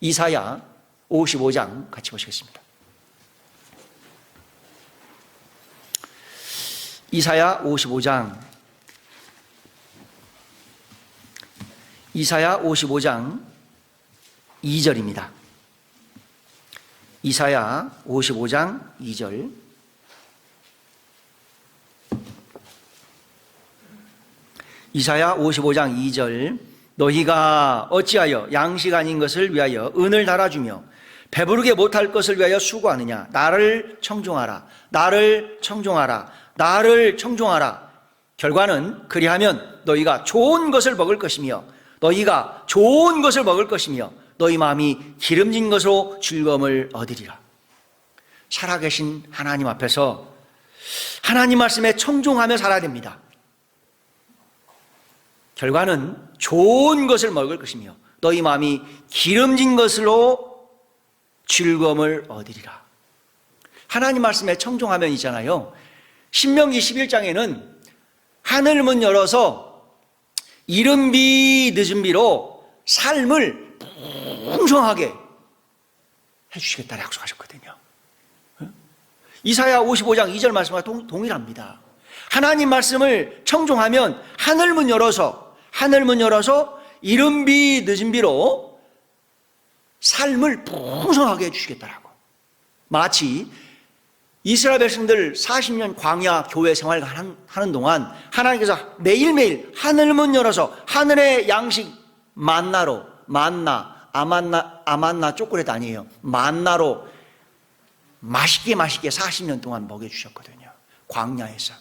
이사야 55장 같이 보시겠습니다. 이사야 55장 2절입니다. 이사야 55장 2절. 이사야 55장 2절. 너희가 어찌하여 양식 아닌 것을 위하여 은을 달아주며 배부르게 못할 것을 위하여 수고하느냐. 나를 청종하라. 나를 청종하라. 나를 청종하라. 결과는 그리하면 너희가 좋은 것을 먹을 것이며 너희가 좋은 것을 먹을 것이며 너희 마음이 기름진 것으로 즐거움을 얻으리라. 살아계신 하나님 앞에서 하나님 말씀에 청종하며 살아야 됩니다. 결과는 좋은 것을 먹을 것이며 너희 마음이 기름진 것으로 즐거움을 얻으리라. 하나님 말씀에 청종하면 있잖아요. 신명기 11장에는 하늘 문 열어서 이른 비 늦은 비로 삶을 풍성하게 해주시겠다고 약속하셨거든요. 이사야 55장 2절 말씀과 동일합니다. 하나님 말씀을 청종하면 하늘 문 열어서 이른 비 늦은 비로 삶을 풍성하게 해주시겠다라고. 마치 이스라엘 백성들 40년 광야 교회 생활을 하는 동안 하나님께서 매일매일 하늘 문 열어서 하늘의 양식 만나로, 아만나 초콜릿 아니에요. 만나로 맛있게 40년 동안 먹여주셨거든요. 광야에서.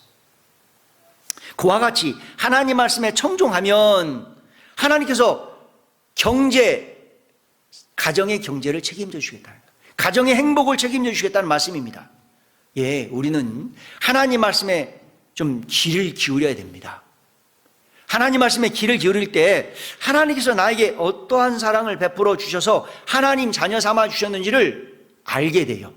그와 같이 하나님 말씀에 청종하면 하나님께서 가정의 경제를 책임져 주시겠다. 가정의 행복을 책임져 주시겠다는 말씀입니다. 예, 우리는 하나님 말씀에 좀 귀를 기울여야 됩니다. 하나님 말씀에 귀를 기울일 때 하나님께서 나에게 어떠한 사랑을 베풀어 주셔서 하나님 자녀 삼아 주셨는지를 알게 돼요.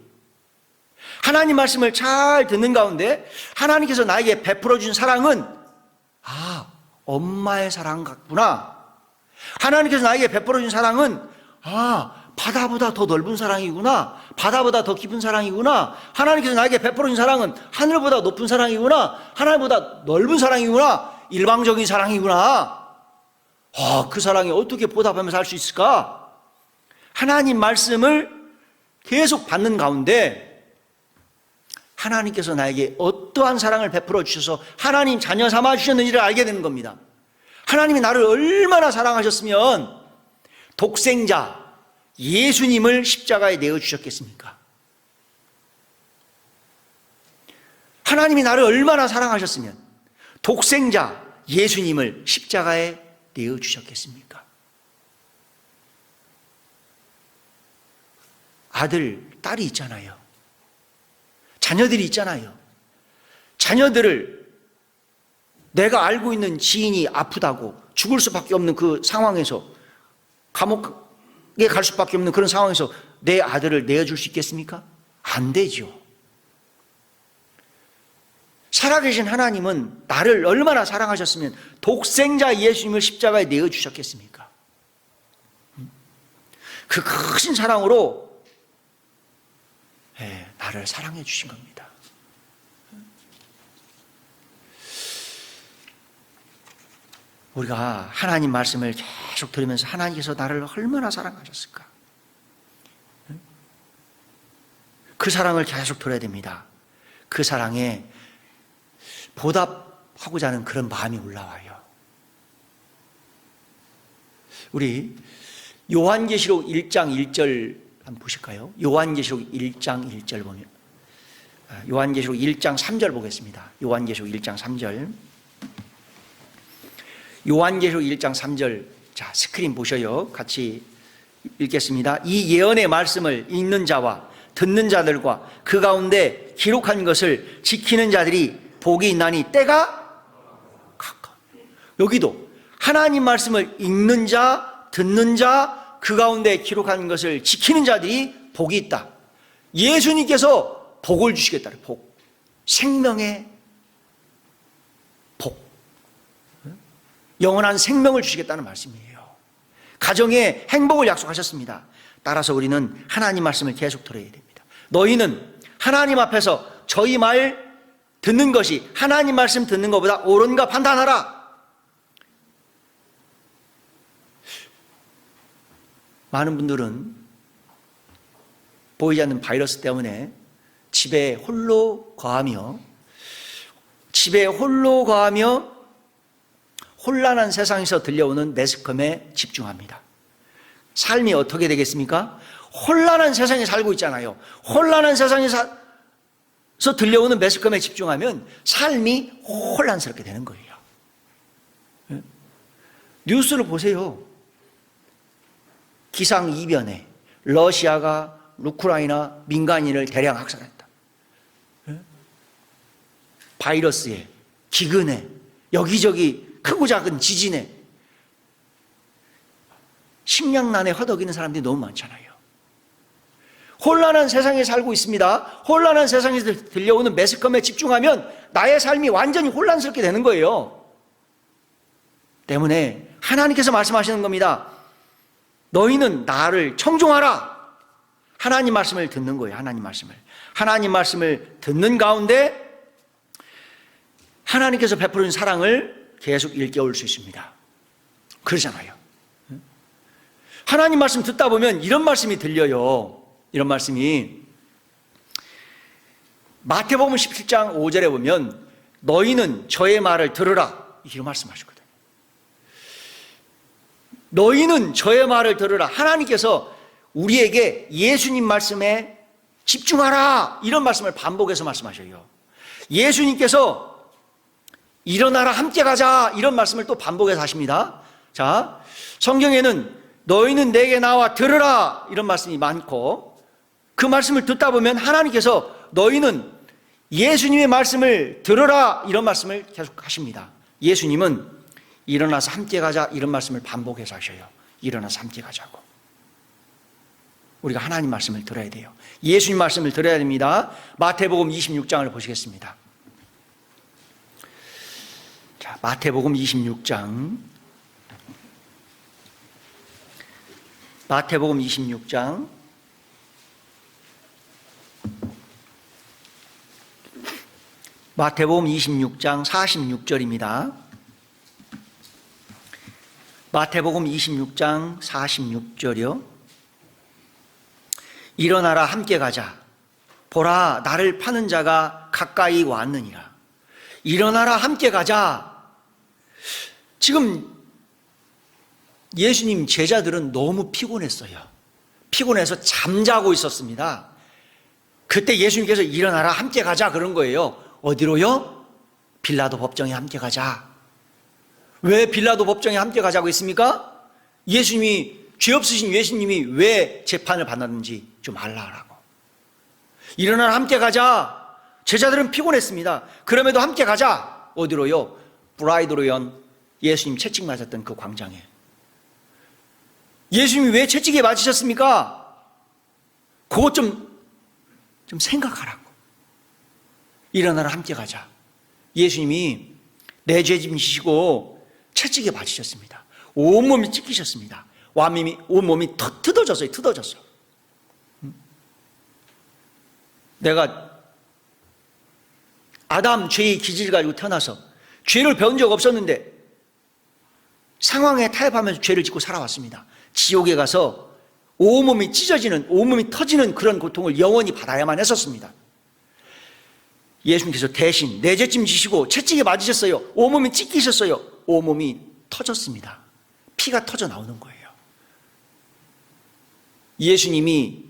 하나님 말씀을 잘 듣는 가운데 하나님께서 나에게 베풀어 준 사랑은 엄마의 사랑 같구나. 하나님께서 나에게 베풀어 준 사랑은 바다보다 더 넓은 사랑이구나. 바다보다 더 깊은 사랑이구나. 하나님께서 나에게 베풀어 준 사랑은 하늘보다 높은 사랑이구나. 하늘보다 넓은 사랑이구나. 일방적인 사랑이구나. 그 사랑에 어떻게 보답하면서 살 수 있을까? 하나님 말씀을 계속 받는 가운데 하나님께서 나에게 어떠한 사랑을 베풀어 주셔서 하나님 자녀 삼아 주셨는지를 알게 되는 겁니다. 하나님이 나를 얼마나 사랑하셨으면 독생자 예수님을 십자가에 내어주셨겠습니까? 하나님이 나를 얼마나 사랑하셨으면 독생자 예수님을 십자가에 내어주셨겠습니까? 아들, 딸이 있잖아요. 자녀들이 있잖아요. 자녀들을 내가 알고 있는 지인이 아프다고 죽을 수밖에 없는 그 상황에서 감옥에 갈 수밖에 없는 그런 상황에서 내 아들을 내어줄 수 있겠습니까? 안 되죠. 살아계신 하나님은 나를 얼마나 사랑하셨으면 독생자 예수님을 십자가에 내어주셨겠습니까? 그 크신 사랑으로 나를 사랑해 주신 겁니다. 우리가 하나님 말씀을 계속 들으면서 하나님께서 나를 얼마나 사랑하셨을까? 그 사랑을 계속 들어야 됩니다. 그 사랑에 보답하고자 하는 그런 마음이 올라와요. 우리 요한계시록 1장 1절 한번 보실까요? 요한계시록 1장 1절 보면 요한계시록 1장 3절 보겠습니다. 요한계시록 1장 3절. 요한계시록 1장 3절. 자, 스크린 보셔요. 같이 읽겠습니다. 이 예언의 말씀을 읽는 자와 듣는 자들과 그 가운데 기록한 것을 지키는 자들이 복이 있나니 때가 가까워. 여기도 하나님 말씀을 읽는 자, 듣는 자, 그 가운데 기록한 것을 지키는 자들이 복이 있다. 예수님께서 복을 주시겠다는 복. 생명의 복. 영원한 생명을 주시겠다는 말씀이에요. 가정의 행복을 약속하셨습니다. 따라서 우리는 하나님 말씀을 계속 들어야 됩니다. 너희는 하나님 앞에서 저희 말 듣는 것이 하나님 말씀 듣는 것보다 옳은가 판단하라. 많은 분들은 보이지 않는 바이러스 때문에 집에 홀로 거하며 혼란한 세상에서 들려오는 매스컴에 집중합니다. 삶이 어떻게 되겠습니까? 혼란한 세상에 살고 있잖아요. 혼란한 세상에서 들려오는 매스컴에 집중하면 삶이 혼란스럽게 되는 거예요. 뉴스를 보세요. 기상이변에 러시아가 우크라이나 민간인을 대량 학살했다. 바이러스에, 기근에, 여기저기 크고 작은 지진에, 식량난에 허덕이는 사람들이 너무 많잖아요. 혼란한 세상에 살고 있습니다. 혼란한 세상에서 들려오는 매스컴에 집중하면 나의 삶이 완전히 혼란스럽게 되는 거예요. 때문에 하나님께서 말씀하시는 겁니다. 너희는 나를 청종하라. 하나님 말씀을 듣는 거예요. 하나님 말씀을 듣는 가운데 하나님께서 베푸는 사랑을 계속 일깨울 수 있습니다. 그러잖아요. 하나님 말씀 듣다 보면 이런 말씀이 들려요. 이런 말씀이 마태복음 17장 5절에 보면 너희는 저의 말을 들으라 이런 말씀하시거든요. 너희는 저의 말을 들으라. 하나님께서 우리에게 예수님 말씀에 집중하라 이런 말씀을 반복해서 말씀하셔요. 예수님께서 일어나라 함께 가자 이런 말씀을 또 반복해서 하십니다. 자, 성경에는 너희는 내게 나와 들으라 이런 말씀이 많고 그 말씀을 듣다 보면 하나님께서 너희는 예수님의 말씀을 들으라 이런 말씀을 계속 하십니다. 예수님은 일어나서 함께 가자 이런 말씀을 반복해서 하셔요. 일어나서 함께 가자고. 우리가 하나님 말씀을 들어야 돼요. 예수님 말씀을 들어야 됩니다. 마태복음 26장을 보시겠습니다. 자, 마태복음 26장. 마태복음 26장. 마태복음 26장 46절입니다. 마태복음 26장 46절이요. 일어나라 함께 가자. 보라 나를 파는 자가 가까이 왔느니라. 일어나라 함께 가자. 지금 예수님 제자들은 너무 피곤했어요. 피곤해서 잠자고 있었습니다. 그때 예수님께서 일어나라 함께 가자 그런 거예요. 어디로요? 빌라도 법정에 함께 가자. 왜 빌라도 법정에 함께 가자고 했습니까? 예수님이 죄 없으신 예수님이 왜 재판을 받았는지 좀 알라라고. 일어나라 함께 가자. 제자들은 피곤했습니다. 그럼에도 함께 가자. 어디로요? 브라이드로연 예수님 채찍 맞았던 그 광장에. 예수님이 왜 채찍에 맞으셨습니까? 그것 좀 생각하라고. 일어나라 함께 가자. 예수님이 내 죄 짐 지시고 채찍에 맞으셨습니다. 온몸이 찢기셨습니다. 온몸이 뜯어졌어요. 내가 아담 죄의 기질을 가지고 태어나서 죄를 배운 적 없었는데 상황에 타협하면서 죄를 짓고 살아왔습니다. 지옥에 가서 온몸이 찢어지는, 온몸이 터지는 그런 고통을 영원히 받아야만 했었습니다. 예수님께서 대신 내 죄짐 지시고 채찍에 맞으셨어요. 온몸이 찢기셨어요. 온몸이 터졌습니다. 피가 터져 나오는 거예요. 예수님이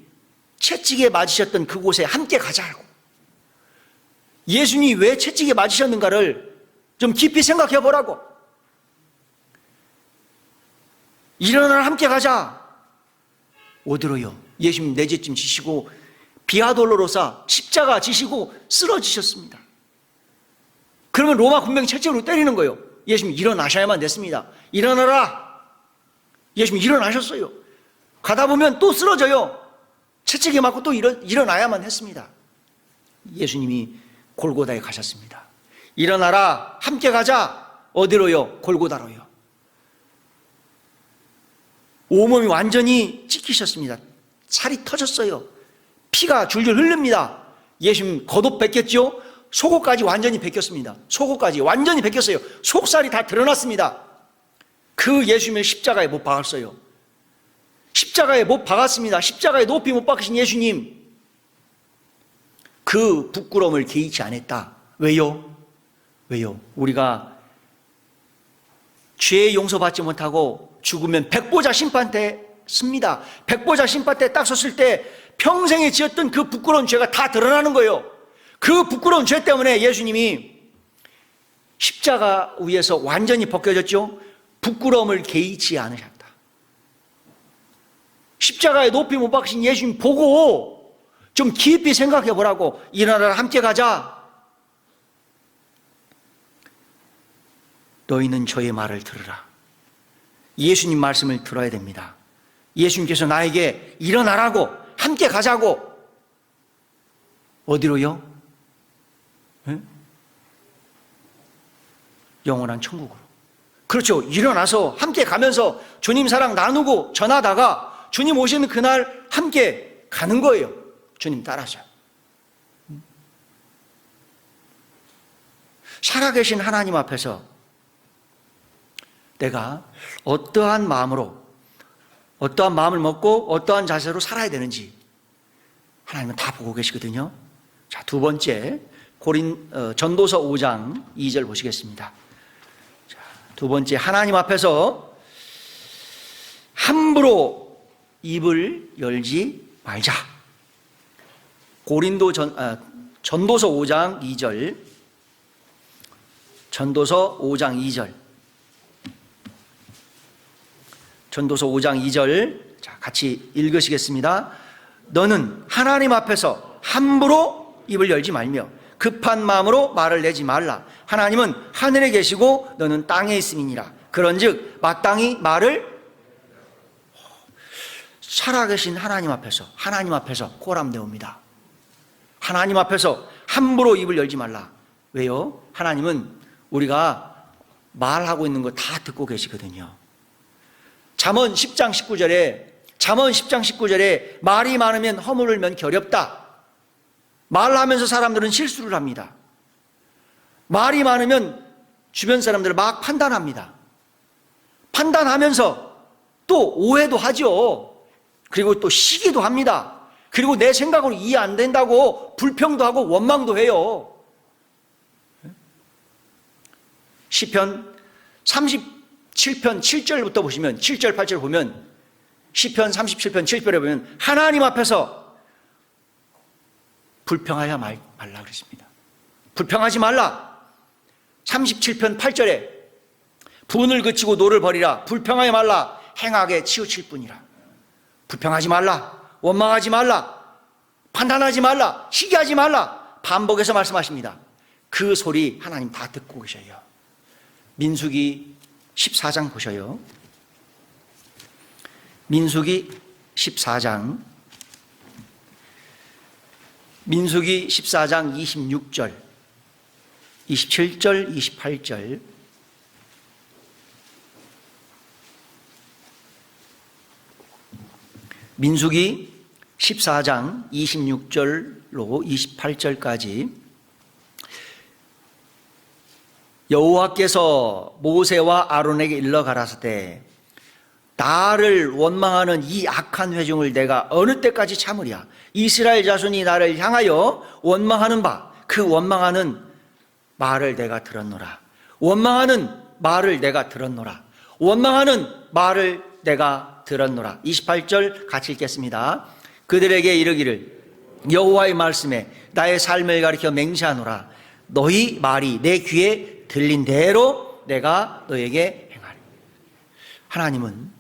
채찍에 맞으셨던 그곳에 함께 가자고. 예수님이 왜 채찍에 맞으셨는가를 좀 깊이 생각해 보라고. 일어나라 함께 가자. 어디로요? 예수님 내 죄짐 지시고 비아돌로로사 십자가 지시고 쓰러지셨습니다. 그러면 로마 군병이 채찍으로 때리는 거예요. 예수님 일어나셔야만 됐습니다. 일어나라. 예수님 일어나셨어요. 가다 보면 또 쓰러져요. 채찍에 맞고 또 일어나야만 했습니다. 예수님이 골고다에 가셨습니다. 일어나라 함께 가자. 어디로요? 골고다로요. 온몸이 완전히 찢기셨습니다. 살이 터졌어요. 피가 줄줄 흐릅니다. 예수님 겉옷 벗겼죠? 속옷까지 완전히 벗겼습니다. 속옷까지 완전히 벗겼어요. 속살이 다 드러났습니다. 그 예수님을 십자가에 못 박았어요. 십자가에 못 박았습니다. 십자가에 높이 못 박으신 예수님, 그 부끄러움을 개의치 않았다. 왜요? 왜요? 우리가 죄의 용서받지 못하고 죽으면 백보자 심판대 씁니다. 백보자 심판대 딱 섰을 때 평생에 지었던 그 부끄러운 죄가 다 드러나는 거예요. 그 부끄러운 죄 때문에 예수님이 십자가 위에서 완전히 벗겨졌죠. 부끄러움을 개의치 않으셨다. 십자가에 높이 못 박으신 예수님 보고 좀 깊이 생각해 보라고. 일어나라, 함께 가자. 너희는 저의 말을 들으라. 예수님 말씀을 들어야 됩니다. 예수님께서 나에게 일어나라고, 함께 가자고. 어디로요? 네? 영원한 천국으로. 그렇죠. 일어나서 함께 가면서 주님 사랑 나누고 전하다가 주님 오시는 그날 함께 가는 거예요. 주님 따라서. 살아계신 하나님 앞에서 내가 어떠한 마음으로, 어떠한 마음을 먹고 어떠한 자세로 살아야 되는지 하나님은 다 보고 계시거든요. 자, 두 번째 전도서 5장 2절 보시겠습니다. 자, 두 번째, 하나님 앞에서 함부로 입을 열지 말자. 전도서 5장 2절. 전도서 5장 2절. 전도서 5장 2절. 자, 같이 읽으시겠습니다. 너는 하나님 앞에서 함부로 입을 열지 말며 급한 마음으로 말을 내지 말라. 하나님은 하늘에 계시고 너는 땅에 있음이니라. 그런즉 마땅히 말을. 살아계신 하나님 앞에서 고람되옵니다. 하나님 앞에서 함부로 입을 열지 말라. 왜요? 하나님은 우리가 말하고 있는 거 다 듣고 계시거든요. 잠언 10장 19절에 말이 많으면 허물면 겨렵다. 말하면서 사람들은 실수를 합니다. 말이 많으면 주변 사람들을 막 판단합니다. 판단하면서 또 오해도 하죠. 그리고 또 시기도 합니다. 그리고 내 생각으로 이해 안 된다고 불평도 하고 원망도 해요. 시편 37편 7절부터 보시면, 7절 8절 보면, 시편 37편 7절에 보면 하나님 앞에서 불평하지 말라 그랬습니다. 불평하지 말라. 37편 8절에 분을 그치고 노를 버리라. 불평하지 말라. 행하게 치우칠 뿐이라. 불평하지 말라. 원망하지 말라. 판단하지 말라. 시기하지 말라. 반복해서 말씀하십니다. 그 소리 하나님 다 듣고 계셔요. 민수기 14장 보셔요. 민수기 14장 26절, 27절, 28절. 민수기 14장 26절로 28절까지 여호와께서 모세와 아론에게 일러 가라사대 나를 원망하는 이 악한 회중을 내가 어느 때까지 참으랴. 이스라엘 자손이 나를 향하여 원망하는 그 원망하는 말을 내가 들었노라. 원망하는 말을 내가 들었노라. 원망하는 말을 내가 들었노라. 28절 같이 읽겠습니다. 그들에게 이르기를 여호와의 말씀에 나의 삶을 가리켜 맹세하노라. 너희 말이 내 귀에 들린 대로 내가 너에게 행하리. 하나님은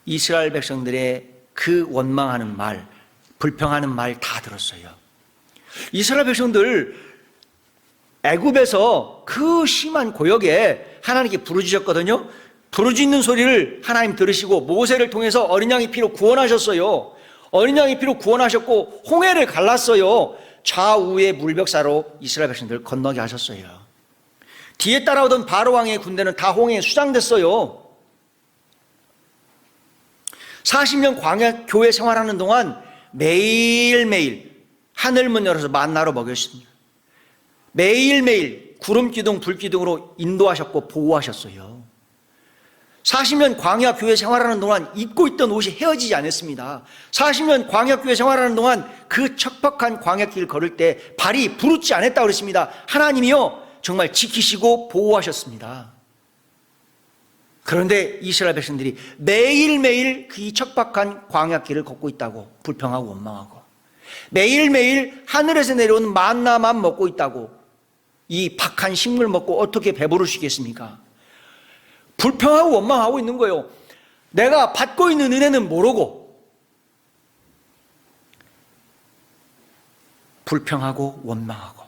이스라엘 백성들의 그 원망하는 말, 불평하는 말 다 들었어요. 이스라엘 백성들 애굽에서 그 심한 고역에 하나님께 부르짖었거든요. 부르짖는 소리를 하나님 들으시고 모세를 통해서 어린 양의 피로 구원하셨어요. 어린 양의 피로 구원하셨고 홍해를 갈랐어요. 좌우의 물벽사로 이스라엘 백성들을 건너게 하셨어요. 뒤에 따라오던 바로 왕의 군대는 다 홍해에 수장됐어요. 40년 광야 교회 생활하는 동안 매일매일 하늘문 열어서 만나로 먹였습니다. 매일매일 구름기둥 불기둥으로 인도하셨고 보호하셨어요. 40년 광야 교회 생활하는 동안 입고 있던 옷이 헤어지지 않았습니다. 40년 광야 교회 생활하는 동안 그 척박한 광야길을 걸을 때 발이 부르지 않았다고 그랬습니다. 하나님이요 정말 지키시고 보호하셨습니다. 그런데 이스라엘 백성들이 매일매일 그 척박한 광야길을 걷고 있다고 불평하고 원망하고, 매일매일 하늘에서 내려오는 만나만 먹고 있다고, 이 박한 식물 먹고 어떻게 배부를 수 있겠습니까? 불평하고 원망하고 있는 거예요. 내가 받고 있는 은혜는 모르고 불평하고 원망하고,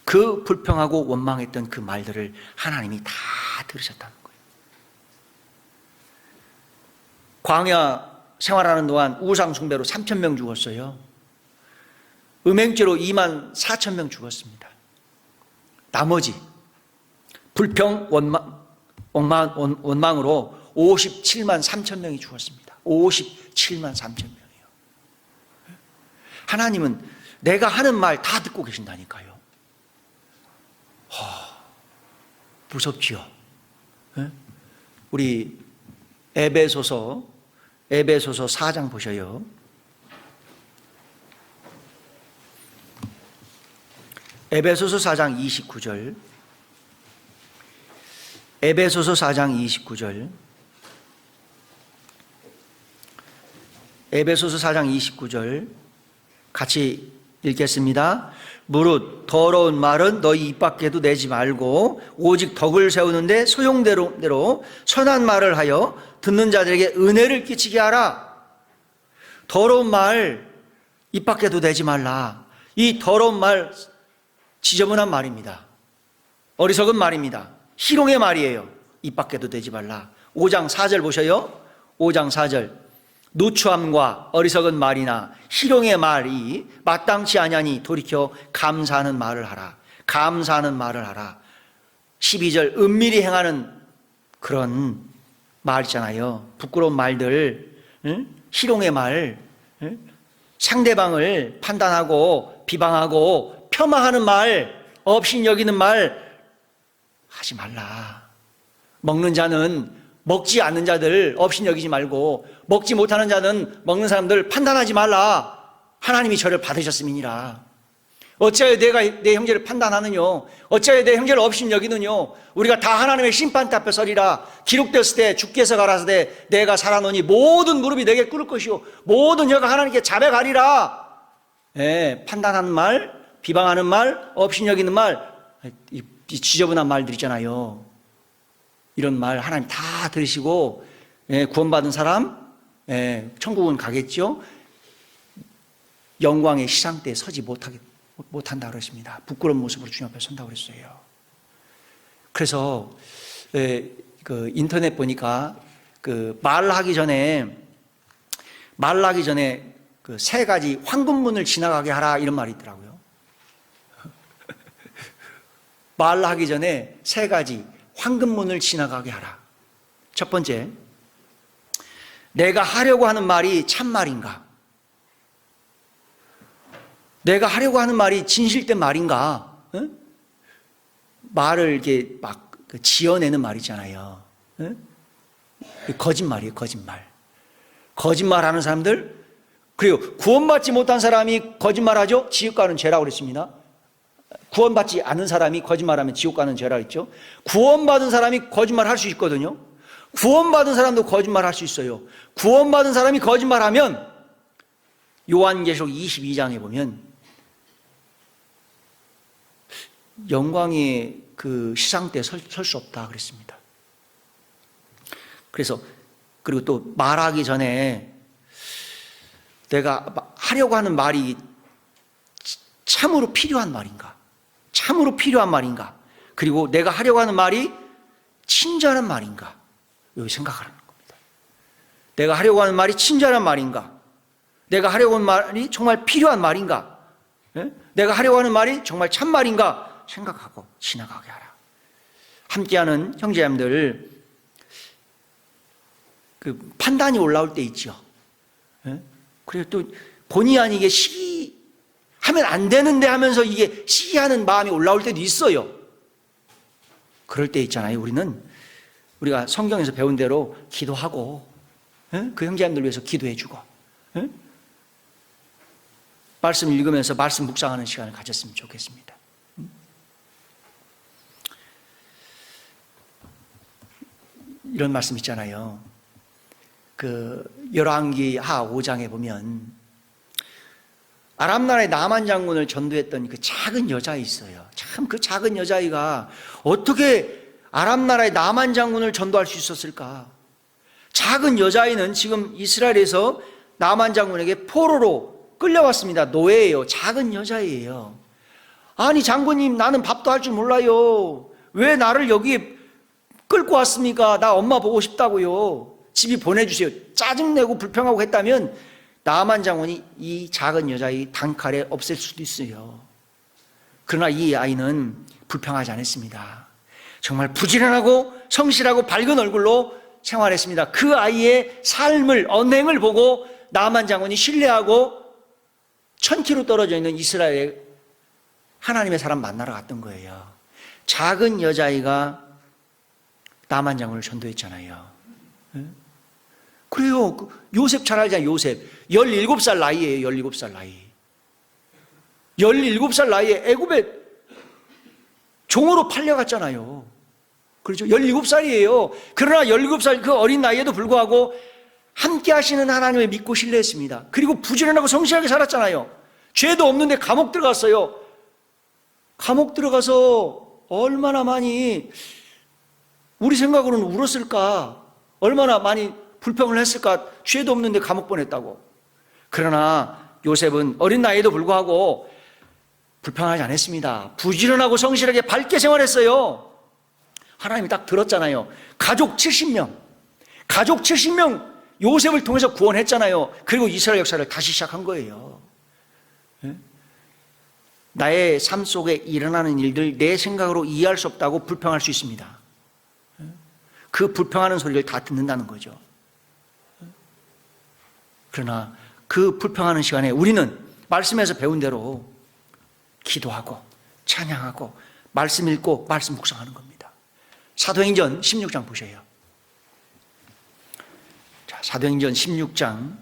그 불평하고 원망했던 그 말들을 하나님이 다 들으셨다는 거예요. 광야 생활하는 동안 우상 숭배로 3,000명 죽었어요. 음행죄로 24,000명 죽었습니다. 나머지 불평 원망으로 57만 3천 명이 죽었습니다. 57만 3천 명이요. 하나님은 내가 하는 말 다 듣고 계신다니까요. 무섭지요. 우리 에베소서 4장 보셔요. 에베소서 4장 29절. 에베소서 4장 29절. 에베소서 4장 29절 같이 읽겠습니다. 무릇 더러운 말은 너희 입 밖에도 내지 말고 오직 덕을 세우는데 소용대로 선한 말을 하여 듣는 자들에게 은혜를 끼치게 하라. 더러운 말 입 밖에도 내지 말라. 이 더러운 말 지저분한 말입니다. 어리석은 말입니다. 희롱의 말이에요. 입 밖에도 내지 말라. 5장 4절 보셔요. 5장 4절. 누추함과 어리석은 말이나 희롱의 말이 마땅치 아니하니 돌이켜 감사하는 말을 하라. 감사하는 말을 하라. 12절. 은밀히 행하는 그런 말 있잖아요. 부끄러운 말들, 희롱의 말, 상대방을 판단하고 비방하고 폄하하는 말, 업신여기는 말 하지 말라. 먹는 자는 먹지 않는 자들 업신여기지 말고, 먹지 못하는 자는 먹는 사람들 판단하지 말라. 하나님이 저를 받으셨음이니라. 어찌하여 내가 내 형제를 판단하느뇨? 어찌하여 내 형제를 업신여기느뇨? 우리가 다 하나님의 심판대 앞에 서리라. 기록되었을 때 주께서 가라사대 내가 살아노니 모든 무릎이 내게 꿇을 것이요 모든 혀가 하나님께 자백하리라. 판단하는 말, 비방하는 말, 업신여기는 말, 이 지저분한 말들 있잖아요. 이런 말 하나님 다 들으시고, 구원받은 사람 천국은 가겠죠. 영광의 시상대에 서지 못한다 그러십니다. 부끄러운 모습으로 주님 앞에 선다고 그랬어요. 그래서 그 인터넷 보니까 그 말하기 전에 그 3가지 황금문을 지나가게 하라 이런 말이 있더라고요. 말하기 전에 3가지 황금문을 지나가게 하라. 첫 번째, 내가 하려고 하는 말이 참말인가? 내가 하려고 하는 말이 진실된 말인가? 말을 이렇게 막 지어내는 말이잖아요. 거짓말이에요, 거짓말. 거짓말하는 사람들, 그리고 구원받지 못한 사람이 거짓말하죠? 지옥 가는 죄라고 그랬습니다. 구원받지 않은 사람이 거짓말하면 지옥 가는 죄라고 했죠. 구원받은 사람이 거짓말할 수 있거든요. 구원받은 사람도 거짓말할 수 있어요. 구원받은 사람이 거짓말하면 요한계시록 22장에 보면 영광의 그 시상대에 설 수 없다 그랬습니다. 그래서 그리고 또 말하기 전에 내가 하려고 하는 말이 참으로 필요한 말인가? 참으로 필요한 말인가? 그리고 내가 하려고 하는 말이 친절한 말인가? 여기 생각하라는 겁니다. 내가 하려고 하는 말이 친절한 말인가? 내가 하려고 하는 말이 정말 필요한 말인가? 내가 하려고 하는 말이 정말 참말인가? 생각하고 지나가게 하라. 함께하는 형제자매들, 그 판단이 올라올 때 있죠. 예? 그리고 또 본의 아니게 시기하면 안 되는데 하면서 이게 시기하는 마음이 올라올 때도 있어요. 그럴 때 있잖아요. 우리가 성경에서 배운 대로 기도하고, 예? 그 형제님들 위해서 기도해주고, 예? 말씀 읽으면서 말씀 묵상하는 시간을 가졌으면 좋겠습니다. 이런 말씀 있잖아요. 그 열왕기 하 5장에 보면 아람 나라의 나만 장군을 전도했던 그 작은 여자애 있어요. 참 그 작은 여자아이가 어떻게 아람 나라의 나만 장군을 전도할 수 있었을까? 작은 여자아이는 지금 이스라엘에서 나만 장군에게 포로로 끌려왔습니다. 노예예요. 작은 여자아이예요. 아니 장군님, 나는 밥도 할 줄 몰라요. 왜 나를 여기에 끌고 왔습니까? 나 엄마 보고 싶다고요. 집이 보내주세요. 짜증내고 불평하고 했다면 나만 장군이 이 작은 여자의 단칼에 없앨 수도 있어요. 그러나 이 아이는 불평하지 않았습니다. 정말 부지런하고 성실하고 밝은 얼굴로 생활했습니다. 그 아이의 삶을, 언행을 보고 나만 장군이 신뢰하고 1000km 떨어져 있는 이스라엘에 하나님의 사람 만나러 갔던 거예요. 작은 여자아이가 나만 장군을 전도했잖아요. 그래요. 요셉 잘 알잖아요. 요셉 17살 나이에요. 17살 나이. 17살 나이에 애굽에 종으로 팔려갔잖아요. 그렇죠. 17살이에요. 그러나 17살 그 어린 나이에도 불구하고 함께 하시는 하나님을 믿고 신뢰했습니다. 그리고 부지런하고 성실하게 살았잖아요. 죄도 없는데 감옥 들어갔어요. 감옥 들어가서 얼마나 많이 우리 생각으로는 울었을까? 얼마나 많이 불평을 했을까? 죄도 없는데 감옥 보냈다고. 그러나 요셉은 어린 나이에도 불구하고 불평하지 않았습니다. 부지런하고 성실하게 밝게 생활했어요. 하나님이 딱 들었잖아요. 가족 70명 요셉을 통해서 구원했잖아요. 그리고 이스라엘 역사를 다시 시작한 거예요. 나의 삶 속에 일어나는 일들 내 생각으로 이해할 수 없다고 불평할 수 있습니다. 그 불평하는 소리를 다 듣는다는 거죠. 그러나 그 불평하는 시간에 우리는 말씀에서 배운 대로 기도하고 찬양하고 말씀 읽고 말씀 묵상하는 겁니다. 사도행전 16장 보셔요. 자, 사도행전 16장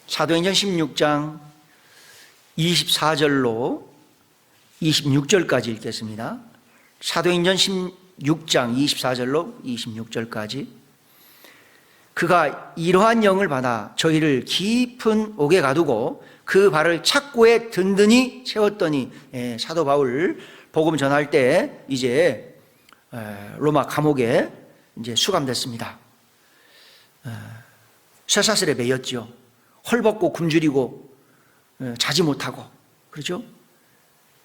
사도행전 16장 24절로 26절까지 읽겠습니다. 사도행전 16장 24절로 26절까지. 그가 이러한 영을 받아 저희를 깊은 옥에 가두고 그 발을 착고에 든든히 채웠더니, 사도 바울 복음 전할 때 이제 로마 감옥에 이제 수감됐습니다. 쇠사슬에 매였죠. 헐벗고 굶주리고 자지 못하고, 그렇죠?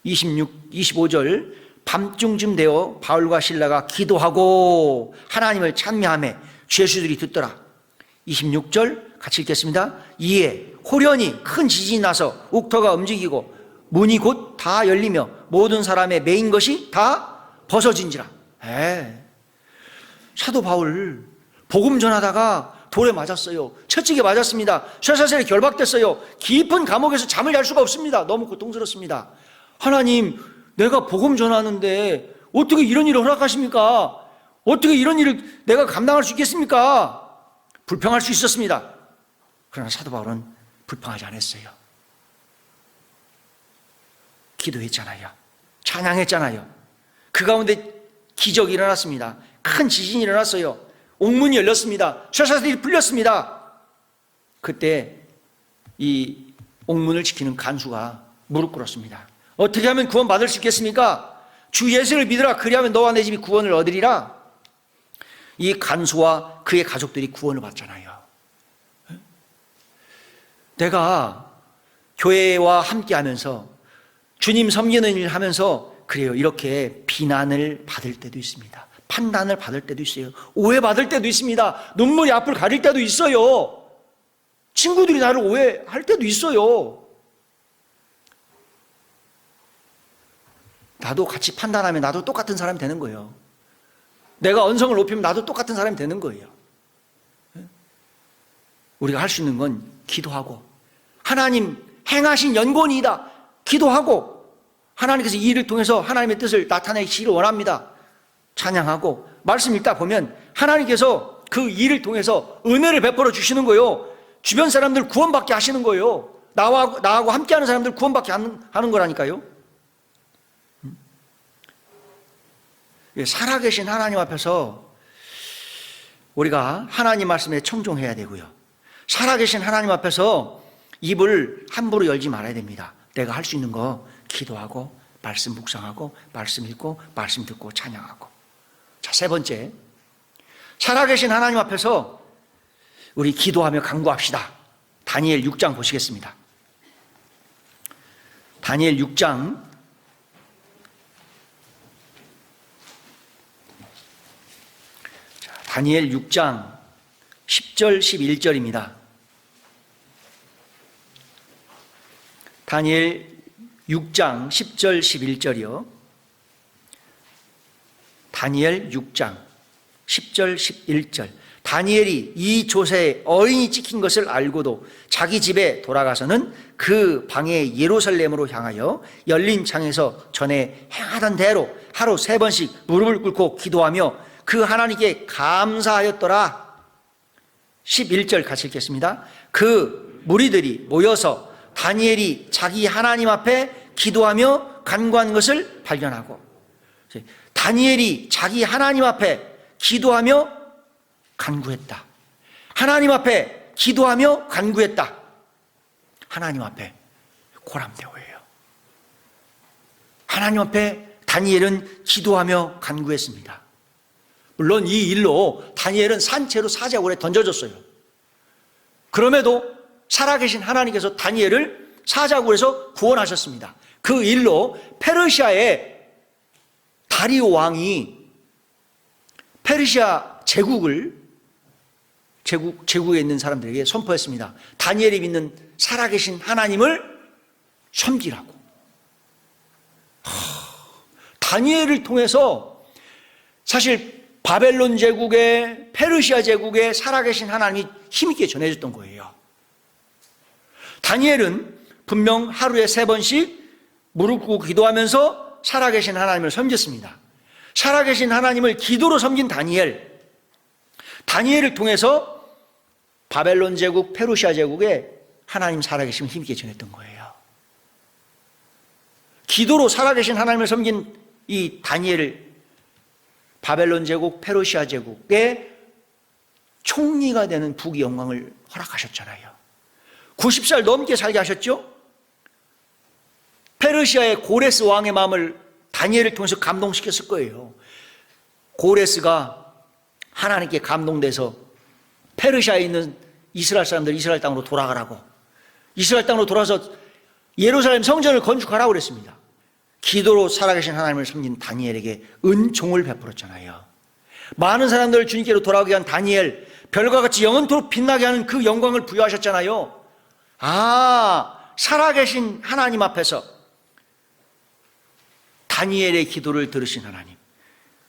25절 밤중쯤 되어 바울과 실라가 기도하고 하나님을 찬미하며 죄수들이 듣더라. 26절 같이 읽겠습니다. 이에 호련히 큰 지진이 나서 옥터가 움직이고 문이 곧 다 열리며 모든 사람의 매인 것이 다 벗어진지라. 사도 바울 복음 전하다가 돌에 맞았어요. 채찍에 맞았습니다. 쇠사슬에 결박됐어요. 깊은 감옥에서 잠을 잘 수가 없습니다. 너무 고통스럽습니다. 하나님, 내가 복음 전하는데 어떻게 이런 일을 허락하십니까? 어떻게 이런 일을 내가 감당할 수 있겠습니까? 불평할 수 있었습니다. 그러나 사도 바울은 불평하지 않았어요. 기도했잖아요. 찬양했잖아요. 그 가운데 기적이 일어났습니다. 큰 지진이 일어났어요. 옥문이 열렸습니다. 쇠사슬이 풀렸습니다. 그때 이 옥문을 지키는 간수가 무릎 꿇었습니다. 어떻게 하면 구원 받을 수 있겠습니까? 주 예수를 믿으라. 그리하면 너와 내 집이 구원을 얻으리라. 이 간수와 그의 가족들이 구원을 받잖아요. 내가 교회와 함께 하면서 주님 섬기는 일을 하면서 그래요. 이렇게 비난을 받을 때도 있습니다. 판단을 받을 때도 있어요. 오해받을 때도 있습니다. 눈물이 앞을 가릴 때도 있어요. 친구들이 나를 오해할 때도 있어요. 나도 같이 판단하면 나도 똑같은 사람이 되는 거예요. 내가 언성을 높이면 나도 똑같은 사람이 되는 거예요. 우리가 할 수 있는 건 기도하고, 하나님 행하신 연고니이다 기도하고, 하나님께서 이 일을 통해서 하나님의 뜻을 나타내시기를 원합니다 찬양하고, 말씀 읽다 보면 하나님께서 그 일을 통해서 은혜를 베풀어 주시는 거예요. 주변 사람들 구원받게 하시는 거예요. 나하고 함께하는 사람들 구원받게 하는 거라니까요. 살아계신 하나님 앞에서 우리가 하나님 말씀에 청종해야 되고요, 살아계신 하나님 앞에서 입을 함부로 열지 말아야 됩니다. 내가 할 수 있는 거 기도하고, 말씀 묵상하고, 말씀 읽고, 말씀 듣고, 찬양하고. 자, 세 번째, 살아계신 하나님 앞에서 우리 기도하며 간구합시다. 다니엘 6장 보시겠습니다. 다니엘 6장 10절 11절입니다. 다니엘 6장 10절 11절이요. 다니엘 6장 10절 11절. 다니엘이 이 조세에 어인이 찍힌 것을 알고도 자기 집에 돌아가서는 그 방에 예루살렘으로 향하여 열린 창에서 전에 행하던 대로 하루 3번씩 무릎을 꿇고 기도하며 그 하나님께 감사하였더라. 11절 같이 읽겠습니다. 그 무리들이 모여서 다니엘이 자기 하나님 앞에 기도하며 간구한 것을 발견하고, 다니엘이 자기 하나님 앞에 기도하며 간구했다. 하나님 앞에 기도하며 간구했다. 하나님 앞에 고람대오예요. 하나님 앞에 다니엘은 기도하며 간구했습니다. 물론 이 일로 다니엘은 산채로 사자굴에 던져졌어요. 그럼에도 살아계신 하나님께서 다니엘을 사자굴에서 구원하셨습니다. 그 일로 페르시아의 다리오 왕이 페르시아 제국에 있는 사람들에게 선포했습니다. 다니엘이 믿는 살아계신 하나님을 섬기라고. 다니엘을 통해서 사실 바벨론 제국의, 페르시아 제국의 살아계신 하나님이 힘있게 전해졌던 거예요. 다니엘은 분명 하루에 3번씩 무릎 꿇고 기도하면서 살아계신 하나님을 섬겼습니다. 살아계신 하나님을 기도로 섬긴 다니엘을 통해서 바벨론 제국, 페르시아 제국에 하나님 살아계심을 힘있게 전했던 거예요. 기도로 살아계신 하나님을 섬긴 이 다니엘을 바벨론 제국, 페르시아 제국의 총리가 되는 부귀 영광을 허락하셨잖아요. 90살 넘게 살게 하셨죠. 페르시아의 고레스 왕의 마음을 다니엘을 통해서 감동시켰을 거예요. 고레스가 하나님께 감동돼서 페르시아에 있는 이스라엘 사람들 이스라엘 땅으로 돌아가라고, 이스라엘 땅으로 돌아서 예루살렘 성전을 건축하라고 그랬습니다. 기도로 살아계신 하나님을 섬긴 다니엘에게 은총을 베풀었잖아요. 많은 사람들을 주님께로 돌아오게 한 다니엘, 별과 같이 영원토록 빛나게 하는 그 영광을 부여하셨잖아요. 살아계신 하나님 앞에서 다니엘의 기도를 들으신 하나님,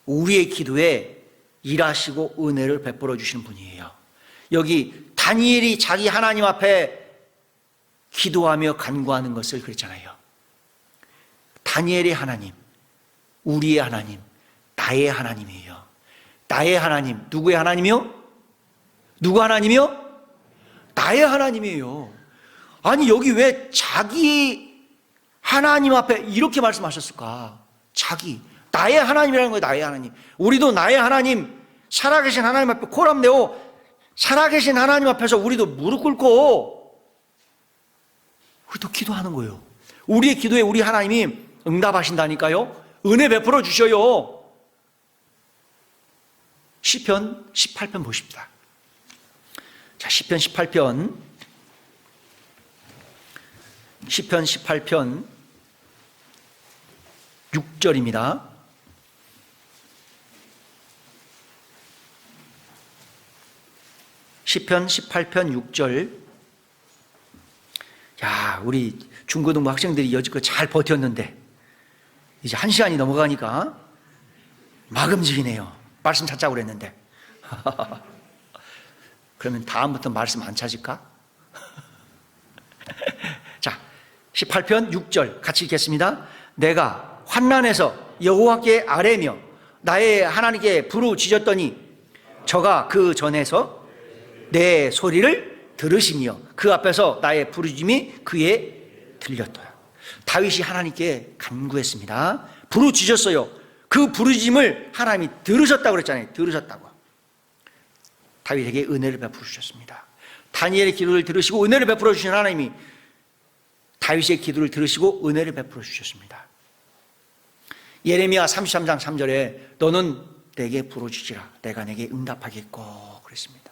우리의 기도에 일하시고 은혜를 베풀어 주시는 분이에요. 여기 다니엘이 자기 하나님 앞에 기도하며 간구하는 것을 그랬잖아요. 다니엘의 하나님, 우리의 하나님, 나의 하나님이에요. 나의 하나님, 누구의 하나님이요? 누구 하나님이요? 나의 하나님이에요. 아니 여기 왜 자기 하나님 앞에 이렇게 말씀하셨을까? 나의 하나님이라는 거예요. 나의 하나님. 우리도 나의 하나님, 살아계신 하나님 앞에 코람내오, 살아계신 하나님 앞에서 우리도 무릎 꿇고 우리도 기도하는 거예요. 우리의 기도에 우리 하나님이 응답하신다니까요. 은혜 베풀어 주셔요. 시편 18편 보십시다. 자, 시편 18편 6절입니다. 시편 18편 6절. 야, 우리 중고등부 학생들이 여지껏 잘 버텼는데 이제 1시간이 넘어가니까 막 움직이네요. 말씀 찾자고 그랬는데. 그러면 다음부터 말씀 안 찾을까? 자, 18편 6절 같이 읽겠습니다. 내가 환난에서 여호와께 아뢰며 나의 하나님께 부르짖었더니 저가 그 전에서 내 소리를 들으시며 그 앞에서 나의 부르짖음이 그에 들렸더라. 다윗이 하나님께 간구했습니다. 부르짖었어요. 그 부르짖음을 하나님이 들으셨다고 그랬잖아요. 들으셨다고. 다윗에게 은혜를 베풀어 주셨습니다. 다니엘의 기도를 들으시고 은혜를 베풀어 주신 하나님이 다윗의 기도를 들으시고 은혜를 베풀어 주셨습니다. 예레미야 33장 3절에 너는 내게 부르짖으라 내가 내게 응답하겠고 그랬습니다.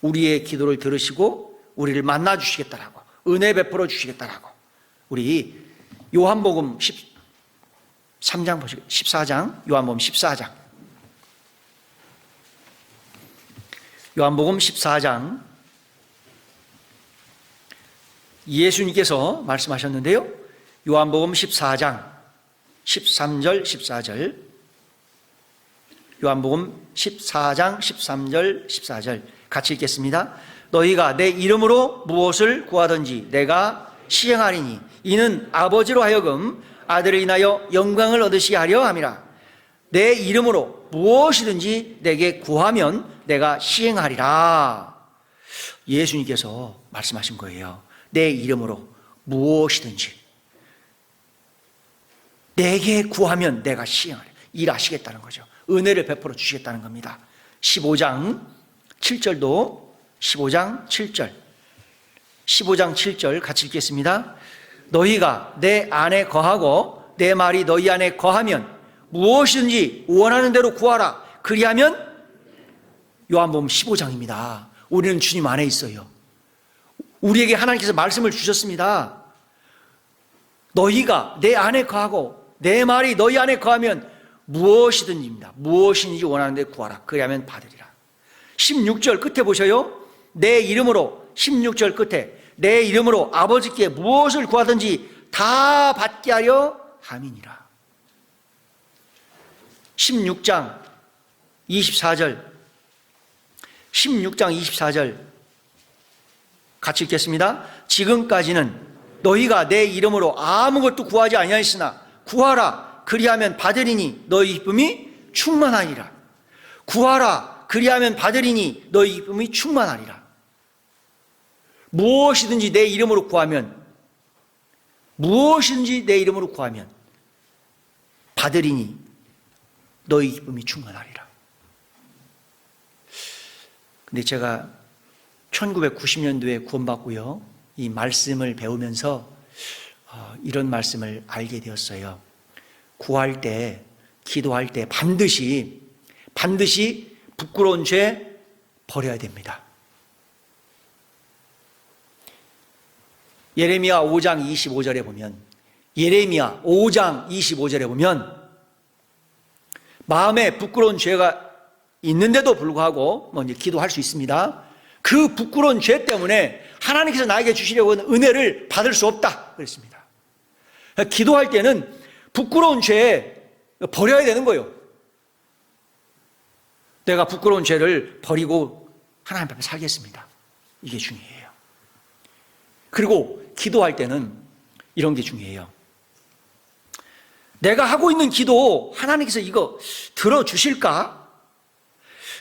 우리의 기도를 들으시고 우리를 만나 주시겠다라고, 은혜 베풀어 주시겠다라고. 우리 요한복음 13장 보시고 14장, 요한복음 14장, 요한복음 14장 예수님께서 말씀하셨는데요. 요한복음 14장 13절 14절, 요한복음 14장 13절 14절 같이 읽겠습니다. 너희가 내 이름으로 무엇을 구하든지 내가 시행하리니 이는 아버지로 하여금 아들을 인하여 영광을 얻으시게 하려 함이라. 내 이름으로 무엇이든지 내게 구하면 내가 시행하리라. 예수님께서 말씀하신 거예요. 내 이름으로 무엇이든지 내게 구하면 내가 시행하리라. 일하시겠다는 거죠. 은혜를 베풀어 주시겠다는 겁니다. 15장 7절도 15장 7절 15장 7절 같이 읽겠습니다. 너희가 내 안에 거하고 내 말이 너희 안에 거하면 무엇이든지 원하는 대로 구하라. 그리하면, 요한복음 15장입니다. 우리는 주님 안에 있어요. 우리에게 하나님께서 말씀을 주셨습니다. 너희가 내 안에 거하고 내 말이 너희 안에 거하면 무엇이든지입니다. 무엇이든지 원하는 대로 구하라. 그리하면 받으리라. 16절 끝에 보셔요. 내 이름으로, 16절 끝에 내 이름으로 아버지께 무엇을 구하든지 다 받게 하려 함이니라. 16장 24절 16장 24절 같이 읽겠습니다. 지금까지는 너희가 내 이름으로 아무것도 구하지 아니하였으나 구하라 그리하면 받으리니 너희 기쁨이 충만하리라. 구하라 그리하면 받으리니 너희 기쁨이 충만하리라. 무엇이든지 내 이름으로 구하면, 무엇이든지 내 이름으로 구하면 받으리니 너희 기쁨이 충만하리라. 근데 제가 1990년도에 구원받고요, 이 말씀을 배우면서 이런 말씀을 알게 되었어요. 구할 때, 기도할 때 반드시 부끄러운 죄 버려야 됩니다. 예레미야 5장 25절에 보면, 예레미야 5장 25절에 보면 마음에 부끄러운 죄가 있는데도 불구하고 이제 기도할 수 있습니다. 그 부끄러운 죄 때문에 하나님께서 나에게 주시려고 하는 은혜를 받을 수 없다 그랬습니다. 기도할 때는 부끄러운 죄 버려야 되는 거예요. 내가 부끄러운 죄를 버리고 하나님 앞에 살겠습니다. 이게 중요해요. 그리고 기도할 때는 이런 게 중요해요. 내가 하고 있는 기도 하나님께서 이거 들어주실까?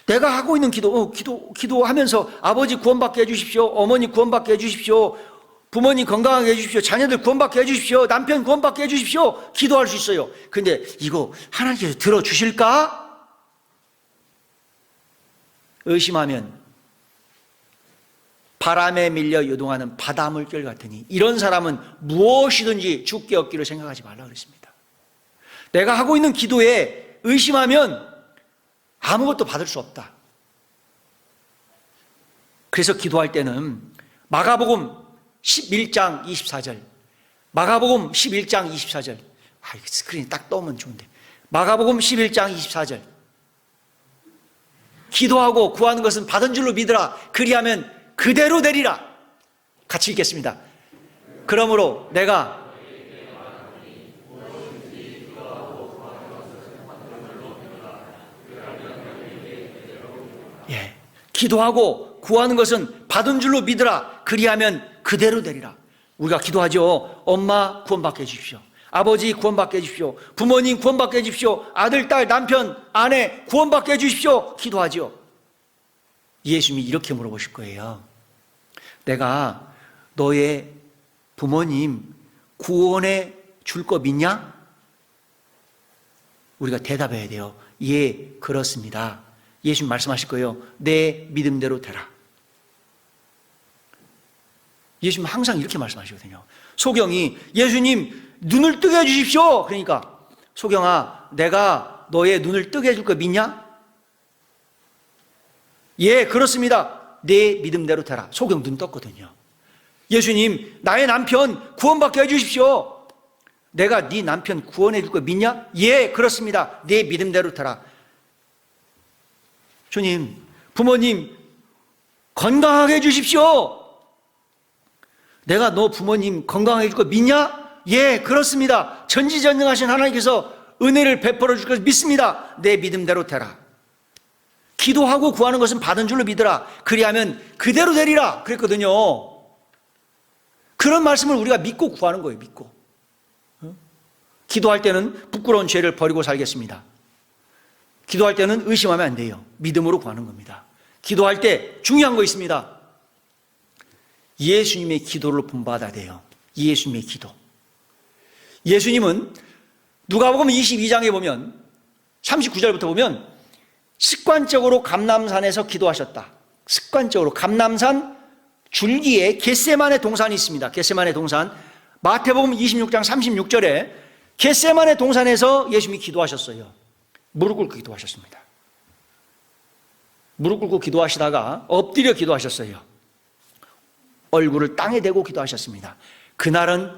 내가 하고 있는 기도하면서 아버지 구원받게 해주십시오. 어머니 구원받게 해주십시오. 부모님 건강하게 해주십시오. 자녀들 구원받게 해주십시오. 남편 구원받게 해주십시오. 기도할 수 있어요. 근데 이거 하나님께서 들어주실까? 의심하면 바람에 밀려 요동하는 바다 물결 같으니 이런 사람은 무엇이든지 죽게 얻기를 생각하지 말라 그랬습니다. 내가 하고 있는 기도에 의심하면 아무것도 받을 수 없다. 그래서 기도할 때는 마가복음 11장 24절, 마가복음 11장 24절, 스크린이 딱 떠오면 좋은데, 마가복음 11장 24절, 기도하고 구하는 것은 받은 줄로 믿으라. 그리하면 그대로 되리라. 같이 읽겠습니다. 그러므로 내가 기도하고 구하는 것은 받은 줄로 믿으라. 그리하면 그대로 되리라. 우리가 기도하죠. 엄마 구원받게 해주십시오. 아버지 구원받게 해주십시오. 부모님 구원받게 해주십시오. 아들, 딸, 남편, 아내 구원받게 해주십시오. 기도하죠. 예수님이 이렇게 물어보실 거예요. 내가 너의 부모님 구원해 줄 거 믿냐? 우리가 대답해야 돼요. 예, 그렇습니다. 예수님 말씀하실 거예요. 내 믿음대로 되라. 예수님 항상 이렇게 말씀하시거든요. 소경이 예수님 눈을 뜨게 해주십시오. 그러니까 소경아, 내가 너의 눈을 뜨게 해줄 거 믿냐? 예, 그렇습니다. 내 믿음대로 되라. 소경 눈 떴거든요. 예수님, 나의 남편 구원받게 해주십시오. 내가 네 남편 구원해 줄 거 믿냐? 예, 그렇습니다. 내 믿음대로 되라. 주님, 부모님 건강하게 해주십시오. 내가 너 부모님 건강하게 해줄 거 믿냐? 예, 그렇습니다. 전지전능하신 하나님께서 은혜를 베풀어 줄 것 믿습니다. 내 믿음대로 되라. 기도하고 구하는 것은 받은 줄로 믿으라. 그리하면 그대로 되리라. 그랬거든요. 그런 말씀을 우리가 믿고 구하는 거예요. 믿고. 기도할 때는 부끄러운 죄를 버리고 살겠습니다. 기도할 때는 의심하면 안 돼요. 믿음으로 구하는 겁니다. 기도할 때 중요한 거 있습니다. 예수님의 기도를 본받아야 돼요. 예수님의 기도. 예수님은 누가복음 22장에 보면 39절부터 보면 습관적으로 감람산에서 기도하셨다. 습관적으로 감람산 줄기에 겟세마네 동산이 있습니다. 겟세마네 동산. 마태복음 26장 36절에 겟세마네 동산에서 예수님이 기도하셨어요. 무릎 꿇고 기도하셨습니다. 무릎 꿇고 기도하시다가 엎드려 기도하셨어요. 얼굴을 땅에 대고 기도하셨습니다. 그날은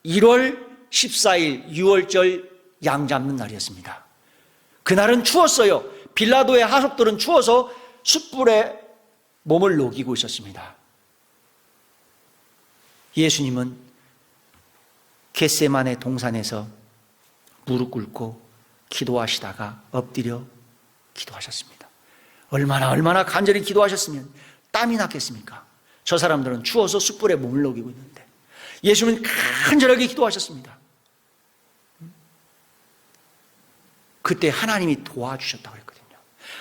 1월 14일 유월절 양 잡는 날이었습니다. 그날은 추웠어요. 빌라도의 하속들은 추워서 숯불에 몸을 녹이고 있었습니다. 예수님은 겟세마네 동산에서 무릎 꿇고 기도하시다가 엎드려 기도하셨습니다. 얼마나 간절히 기도하셨으면 땀이 났겠습니까? 저 사람들은 추워서 숯불에 몸을 녹이고 있는데 예수님은 간절하게 기도하셨습니다. 그때 하나님이 도와주셨다고 했거든요.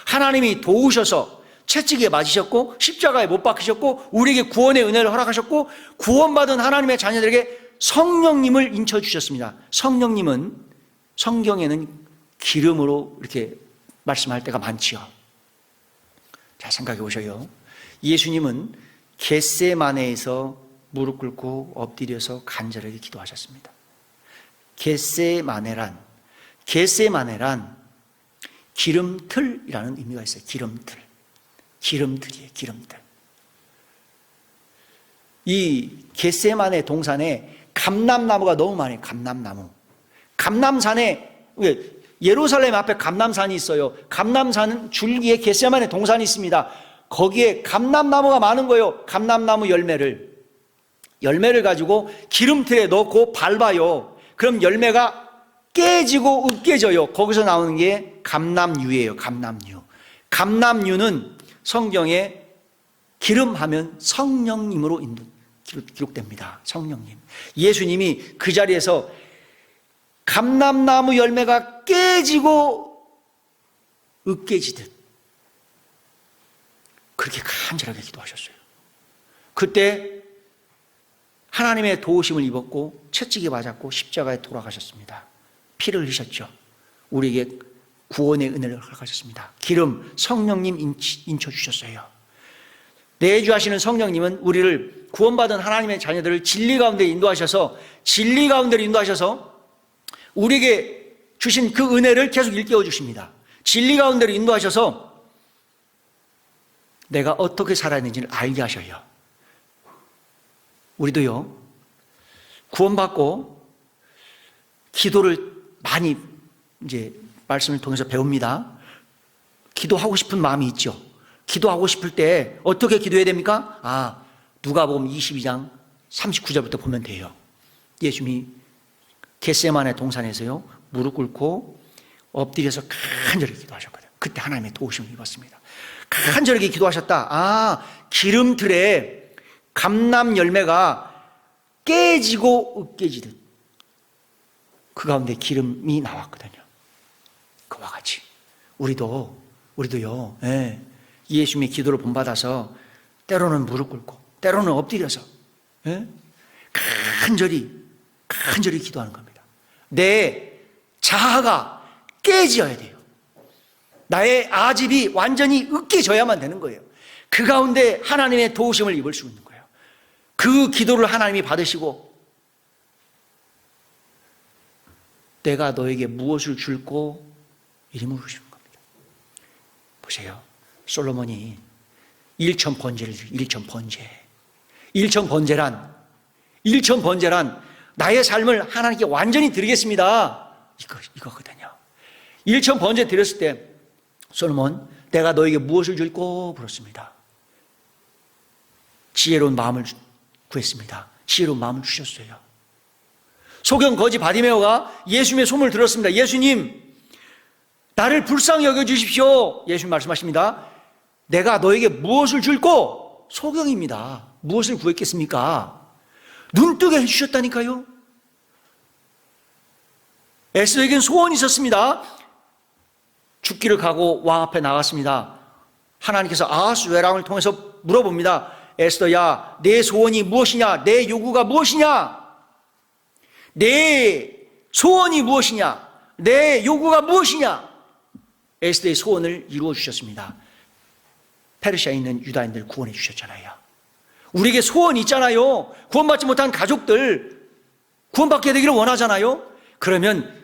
하나님이 도우셔서 채찍에 맞으셨고 십자가에 못 박히셨고 우리에게 구원의 은혜를 허락하셨고 구원받은 하나님의 자녀들에게 성령님을 인쳐주셨습니다. 성령님은 성경에는 기름으로 이렇게 말씀할 때가 많지요. 자, 생각해 보셔요. 예수님은 겟세마네에서 무릎 꿇고 엎드려서 간절하게 기도하셨습니다. 겟세마네란 기름틀이라는 의미가 있어요. 기름틀이에요. 기름틀. 이 겟세마네 동산에 감람나무가 너무 많아요. 감람산에 예루살렘 앞에 감람산이 있어요. 감람산은 줄기에 겟세마네 동산이 있습니다. 거기에 감람나무가 많은 거예요. 감람나무 열매를 가지고 기름틀에 넣고 밟아요. 그럼 열매가 깨지고 으깨져요. 거기서 나오는 게 감람유예요. 감람유는 성경에 기름하면 성령님으로 기록됩니다. 성령님. 예수님이 그 자리에서 감람나무 열매가 깨지고 으깨지듯 그렇게 간절하게 기도하셨어요. 그때 하나님의 도우심을 입었고 채찍에 맞았고 십자가에 돌아가셨습니다. 피를 흘리셨죠. 우리에게 구원의 은혜를 허락하셨습니다. 기름, 성령님 인쳐주셨어요. 내주하시는 성령님은 우리를 구원받은 하나님의 자녀들을 진리 가운데 인도하셔서 우리에게 주신 그 은혜를 계속 일깨워 주십니다. 진리 가운데로 인도하셔서 내가 어떻게 살아야 하는지를 알게 하셔요. 우리도요, 구원받고 기도를 많이 이제 말씀을 통해서 배웁니다. 기도하고 싶은 마음이 있죠. 기도하고 싶을 때 어떻게 기도해야 됩니까? 누가복음 22장 39절부터 보면 돼요. 예수님이 겟세마네 동산에서요 무릎 꿇고 엎드려서 간절히 기도하셨거든요. 그때 하나님의 도우심을 입었습니다. 간절하게 기도하셨다. 아, 기름틀에 감람 열매가 깨지고 으깨지듯 그 가운데 기름이 나왔거든요. 그와 같이 우리도요, 예수님의 기도를 본받아서 때로는 무릎 꿇고 때로는 엎드려서 간절히 기도하는 겁니다. 내 자아가 깨져야 돼요. 나의 아집이 완전히 으깨져야만 되는 거예요. 그 가운데 하나님의 도우심을 입을 수 있는 거예요. 그 기도를 하나님이 받으시고 내가 너에게 무엇을 줄꼬? 이리 물으시는 겁니다. 보세요. 솔로몬이 일천번제란 나의 삶을 하나님께 완전히 드리겠습니다. 이거거든요. 일천번제 드렸을 때 솔로몬, 내가 너에게 무엇을 줄꼬? 물었습니다. 지혜로운 마음을 구했습니다. 지혜로운 마음을 주셨어요. 소경 거지 바디메오가 예수님의 소문을 들었습니다. 예수님, 나를 불쌍히 여겨주십시오. 예수님 말씀하십니다. 내가 너에게 무엇을 줄꼬? 소경입니다. 무엇을 구했겠습니까? 눈뜨게 해주셨다니까요. 에스더에겐 소원이 있었습니다. 죽기를 가고 왕 앞에 나갔습니다. 하나님께서 아하수에람을 통해서 물어봅니다. 에스더야, 내 소원이 무엇이냐? 내 요구가 무엇이냐? 내 소원이 무엇이냐? 내 요구가 무엇이냐? 에스더의 소원을 이루어 주셨습니다. 페르시아에 있는 유다인들 구원해 주셨잖아요. 우리에게 소원이 있잖아요. 구원받지 못한 가족들 구원받게 되기를 원하잖아요. 그러면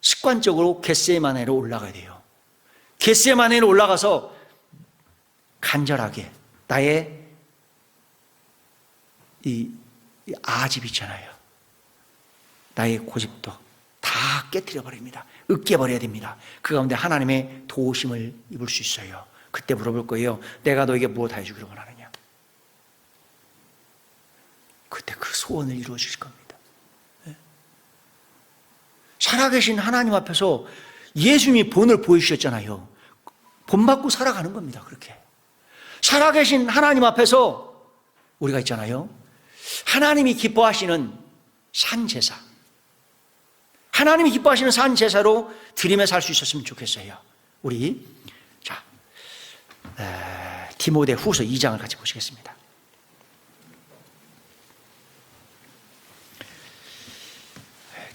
습관적으로 겟세마네로 올라가야 돼요. 겟세마네로 올라가서 간절하게 나의 이 아집 있잖아요. 나의 고집도 다 깨뜨려 버립니다. 으깨버려야 됩니다. 그 가운데 하나님의 도우심을 입을 수 있어요. 그때 물어볼 거예요. 내가 너에게 무엇 해주기를 원하느냐? 그때 그 소원을 이루어 주실 겁니다. 살아계신 하나님 앞에서 예수님이 본을 보여주셨잖아요. 본받고 살아가는 겁니다. 그렇게 살아계신 하나님 앞에서 우리가 있잖아요. 하나님이 기뻐하시는 산제사, 하나님이 기뻐하시는 산제사로 드림에 살 수 있었으면 좋겠어요. 우리 자 디모데 후서 2장을 같이 보시겠습니다.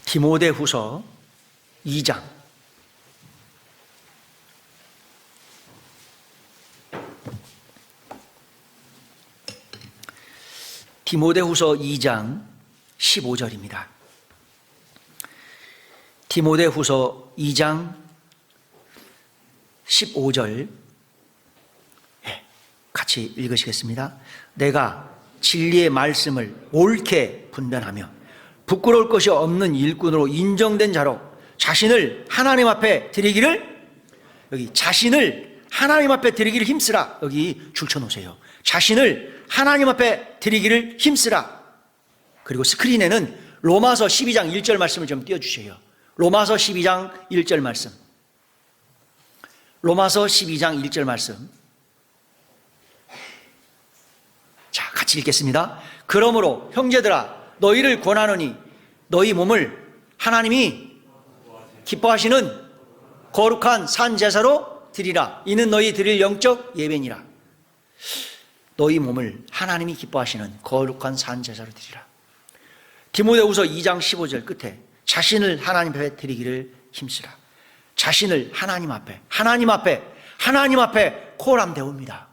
디모데 후서 2장 디모데 후서 2장 15절입니다. 디모데 후서 2장 15절 같이 읽으시겠습니다. 내가 진리의 말씀을 옳게 분별하며 부끄러울 것이 없는 일꾼으로 인정된 자로 자신을 하나님 앞에 드리기를, 여기 자신을 하나님 앞에 드리기를 힘쓰라. 여기 줄쳐놓으세요. 자신을 하나님 앞에 드리기를 힘쓰라. 그리고 스크린에는 로마서 12장 1절 말씀을 좀 띄워주세요. 로마서 12장 1절 말씀. 로마서 12장 1절 말씀. 자, 같이 읽겠습니다. 그러므로 형제들아 너희를 권하노니 너희 몸을 하나님이 기뻐하시는 거룩한 산 제사로 드리라. 이는 너희 드릴 영적 예배니라. 너희 몸을 하나님이 기뻐하시는 거룩한 산 제사로 드리라. 디모데후서 2장 15절 끝에 자신을 하나님 앞에 드리기를 힘쓰라. 자신을 하나님 앞에 코람 데웁니다.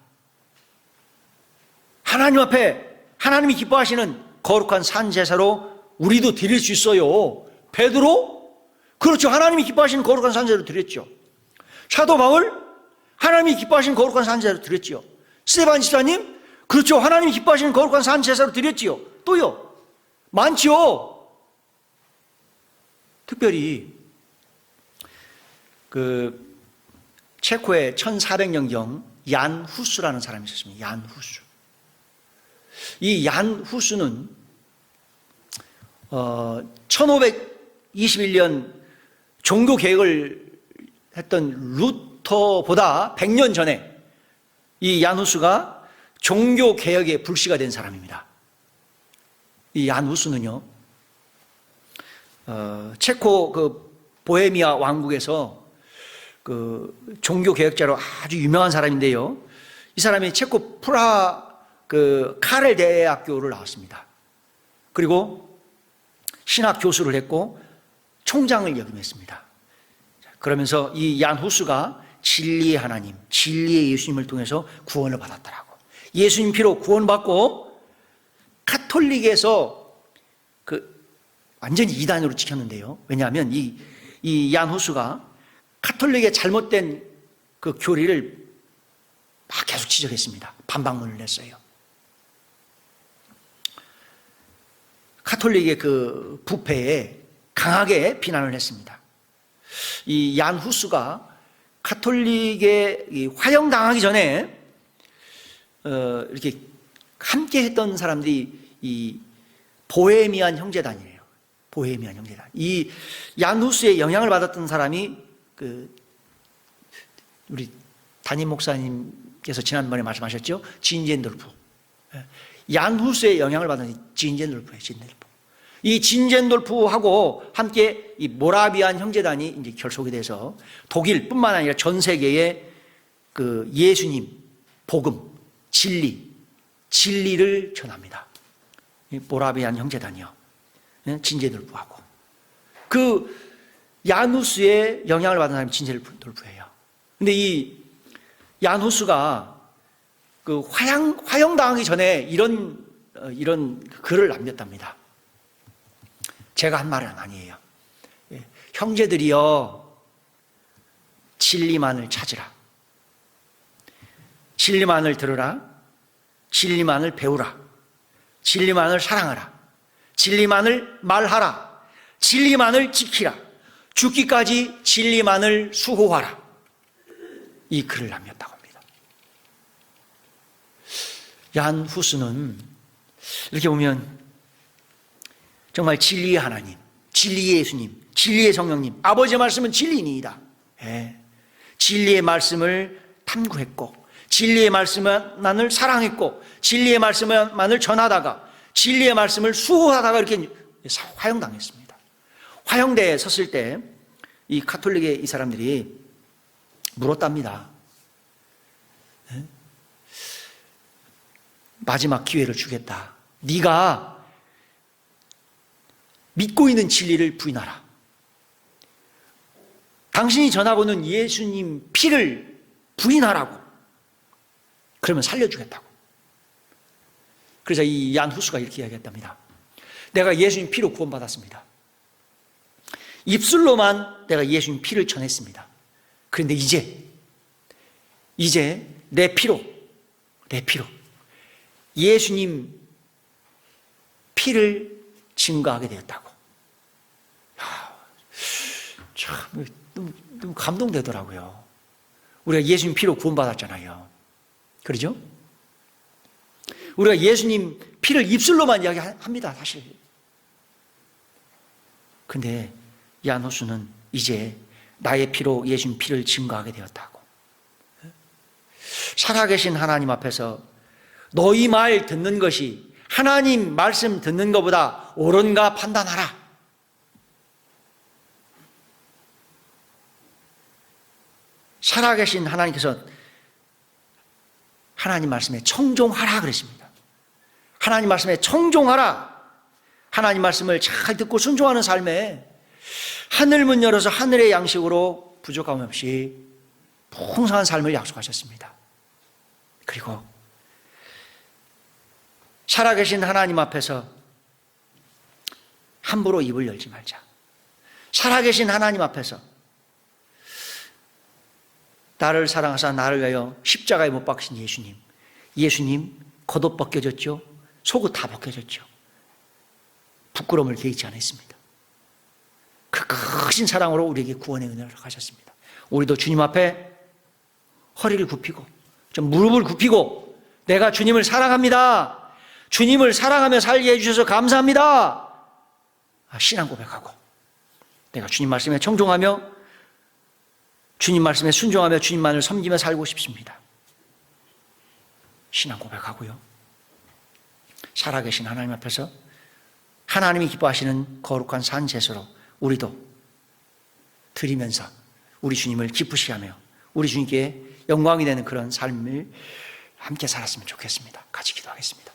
하나님 앞에 하나님이 기뻐하시는 거룩한 산 제사로 우리도 드릴 수 있어요. 베드로? 그렇죠. 하나님이 기뻐하시는 거룩한 산 제사로 드렸죠. 사도 바울? 하나님이 기뻐하시는 거룩한 산 제사로 드렸죠. 스데반 집사님? 그렇죠. 하나님이 기뻐하시는 거룩한 산 제사로 드렸지요. 또요. 많지요. 특별히 그 체코의 1400년경 얀 후스라는 사람이 있었습니다. 얀 후스. 이 얀 후스는 1521년 종교 개혁을 했던 루터보다 100년 전에 이 얀 후스가 종교 개혁의 불씨가 된 사람입니다. 이 얀 후스는요, 체코 그 보헤미아 왕국에서 그 종교 개혁자로 아주 유명한 사람인데요. 이 사람이 체코 프라하 그 카렐 대학교를 나왔습니다. 그리고 신학 교수를 했고 총장을 역임했습니다. 그러면서 이 얀 후스가 진리의 하나님, 진리의 예수님을 통해서 구원을 받았더라고. 예수님 피로 구원받고 카톨릭에서 그 완전히 이단으로 지켰는데요. 왜냐하면 이 얀 후스가 카톨릭의 잘못된 그 교리를 막 계속 지적했습니다. 반박문을 냈어요. 카톨릭의 그 부패에 강하게 비난을 했습니다. 이 얀 후스가 카톨릭에 화형당하기 전에 이렇게 함께 했던 사람들이 이 보헤미안 형제단이에요. 보헤미안 형제단. 이 얀 후스의 영향을 받았던 사람이 그 우리 담임 목사님께서 지난번에 말씀하셨죠? 진젠돌프. 얀 후스의 영향을 받은 진젠돌프예요. 진젠돌프. 이 진젠돌프하고 함께 이 모라비안 형제단이 이제 결속이 돼서 독일뿐만 아니라 전 세계에 그 예수님, 복음, 진리를 전합니다. 이 모라비안 형제단이요. 진젠돌프하고. 그 얀 후스의 영향을 받은 사람이 진젠돌프예요. 근데 이 얀 후스가 그 화형당하기 전에 이런 글을 남겼답니다. 제가 한 말은 아니에요. 형제들이여, 진리만을 찾으라. 진리만을 들으라. 진리만을 배우라. 진리만을 사랑하라. 진리만을 말하라. 진리만을 지키라. 죽기까지 진리만을 수호하라. 이 글을 남겼다고 합니다. 얀 후스는 이렇게 보면 정말 진리의 하나님, 진리의 예수님, 진리의 성령님, 아버지의 말씀은 진리니이다. 진리의 말씀을 탐구했고, 진리의 말씀만을 사랑했고, 진리의 말씀만을 전하다가, 진리의 말씀을 수호하다가 이렇게 화형당했습니다. 화형대에 섰을 때 이 카톨릭의 이 사람들이 물었답니다. 마지막 기회를 주겠다. 네가 믿고 있는 진리를 부인하라. 당신이 전하고는 예수님 피를 부인하라고. 그러면 살려주겠다고. 그래서 이 얀 후스가 이렇게 이야기했답니다. 내가 예수님 피로 구원받았습니다. 입술로만 내가 예수님 피를 전했습니다. 그런데 이제 내 피로 예수님 피를 증거하게 되었다고. 참 너무 감동되더라고요. 우리가 예수님 피로 구원받았잖아요. 그러죠? 우리가 예수님 피를 입술로만 이야기합니다, 사실. 근데 얀 후스는 이제 나의 피로 예수님 피를 증거하게 되었다고. 살아계신 하나님 앞에서 너희 말 듣는 것이 하나님 말씀 듣는 것보다 옳은가 판단하라. 살아계신 하나님께서 하나님 말씀에 청종하라 그랬습니다. 하나님 말씀에 청종하라. 하나님 말씀을 잘 듣고 순종하는 삶에 하늘문 열어서 하늘의 양식으로 부족함 없이 풍성한 삶을 약속하셨습니다. 그리고 살아계신 하나님 앞에서 함부로 입을 열지 말자. 살아계신 하나님 앞에서 나를 사랑하사 나를 위하여 십자가에 못 박으신 예수님 겉옷 벗겨졌죠. 속옷 다 벗겨졌죠. 부끄러움을 개의치 않았습니다. 그 크신 사랑으로 우리에게 구원의 은혜를 하셨습니다. 우리도 주님 앞에 허리를 굽히고 좀 무릎을 굽히고 내가 주님을 사랑합니다. 주님을 사랑하며 살게 해주셔서 감사합니다. 신앙 고백하고 내가 주님 말씀에 청종하며 주님 말씀에 순종하며 주님만을 섬기며 살고 싶습니다. 신앙 고백하고요. 살아계신 하나님 앞에서 하나님이 기뻐하시는 거룩한 산 제사로 우리도 드리면서 우리 주님을 기쁘시게 하며 우리 주님께 영광이 되는 그런 삶을 함께 살았으면 좋겠습니다. 같이 기도하겠습니다.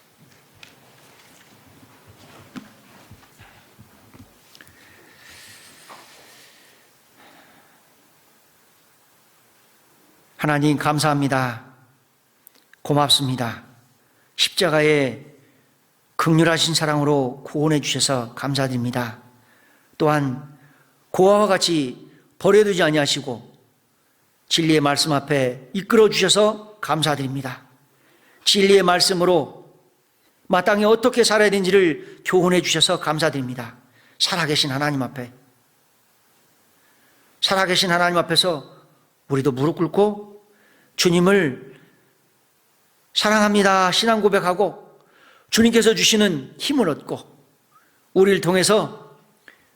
하나님 감사합니다. 고맙습니다. 십자가의 긍휼하신 사랑으로 구원해 주셔서 감사드립니다. 또한 고아와 같이 버려두지 아니하시고 진리의 말씀 앞에 이끌어 주셔서 감사드립니다. 진리의 말씀으로 마땅히 어떻게 살아야 되는지를 교훈해 주셔서 감사드립니다. 살아계신 하나님 앞에서 우리도 무릎 꿇고 주님을 사랑합니다 신앙 고백하고 주님께서 주시는 힘을 얻고 우리를 통해서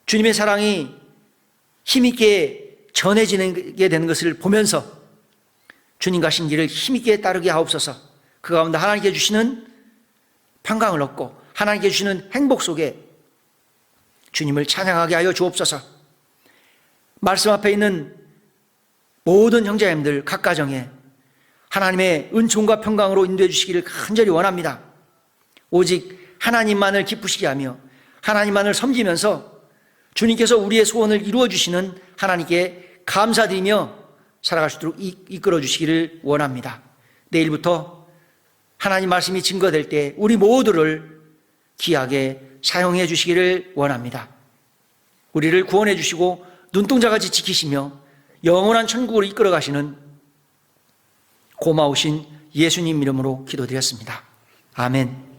주님의 사랑이 힘있게 전해지게 되는 것을 보면서 주님 가신 길을 힘있게 따르게 하옵소서. 그 가운데 하나님께 주시는 평강을 얻고 하나님께 주시는 행복 속에 주님을 찬양하게 하여 주옵소서. 말씀 앞에 있는 모든 형제님들 각 가정에 하나님의 은총과 평강으로 인도해 주시기를 간절히 원합니다. 오직 하나님만을 기쁘시게 하며 하나님만을 섬기면서 주님께서 우리의 소원을 이루어 주시는 하나님께 감사드리며 살아갈 수 있도록 이끌어 주시기를 원합니다. 내일부터 하나님 말씀이 증거될 때 우리 모두를 귀하게 사용해 주시기를 원합니다. 우리를 구원해 주시고 눈동자같이 지키시며 영원한 천국으로 이끌어 가시는 고마우신 예수님 이름으로 기도드렸습니다. 아멘.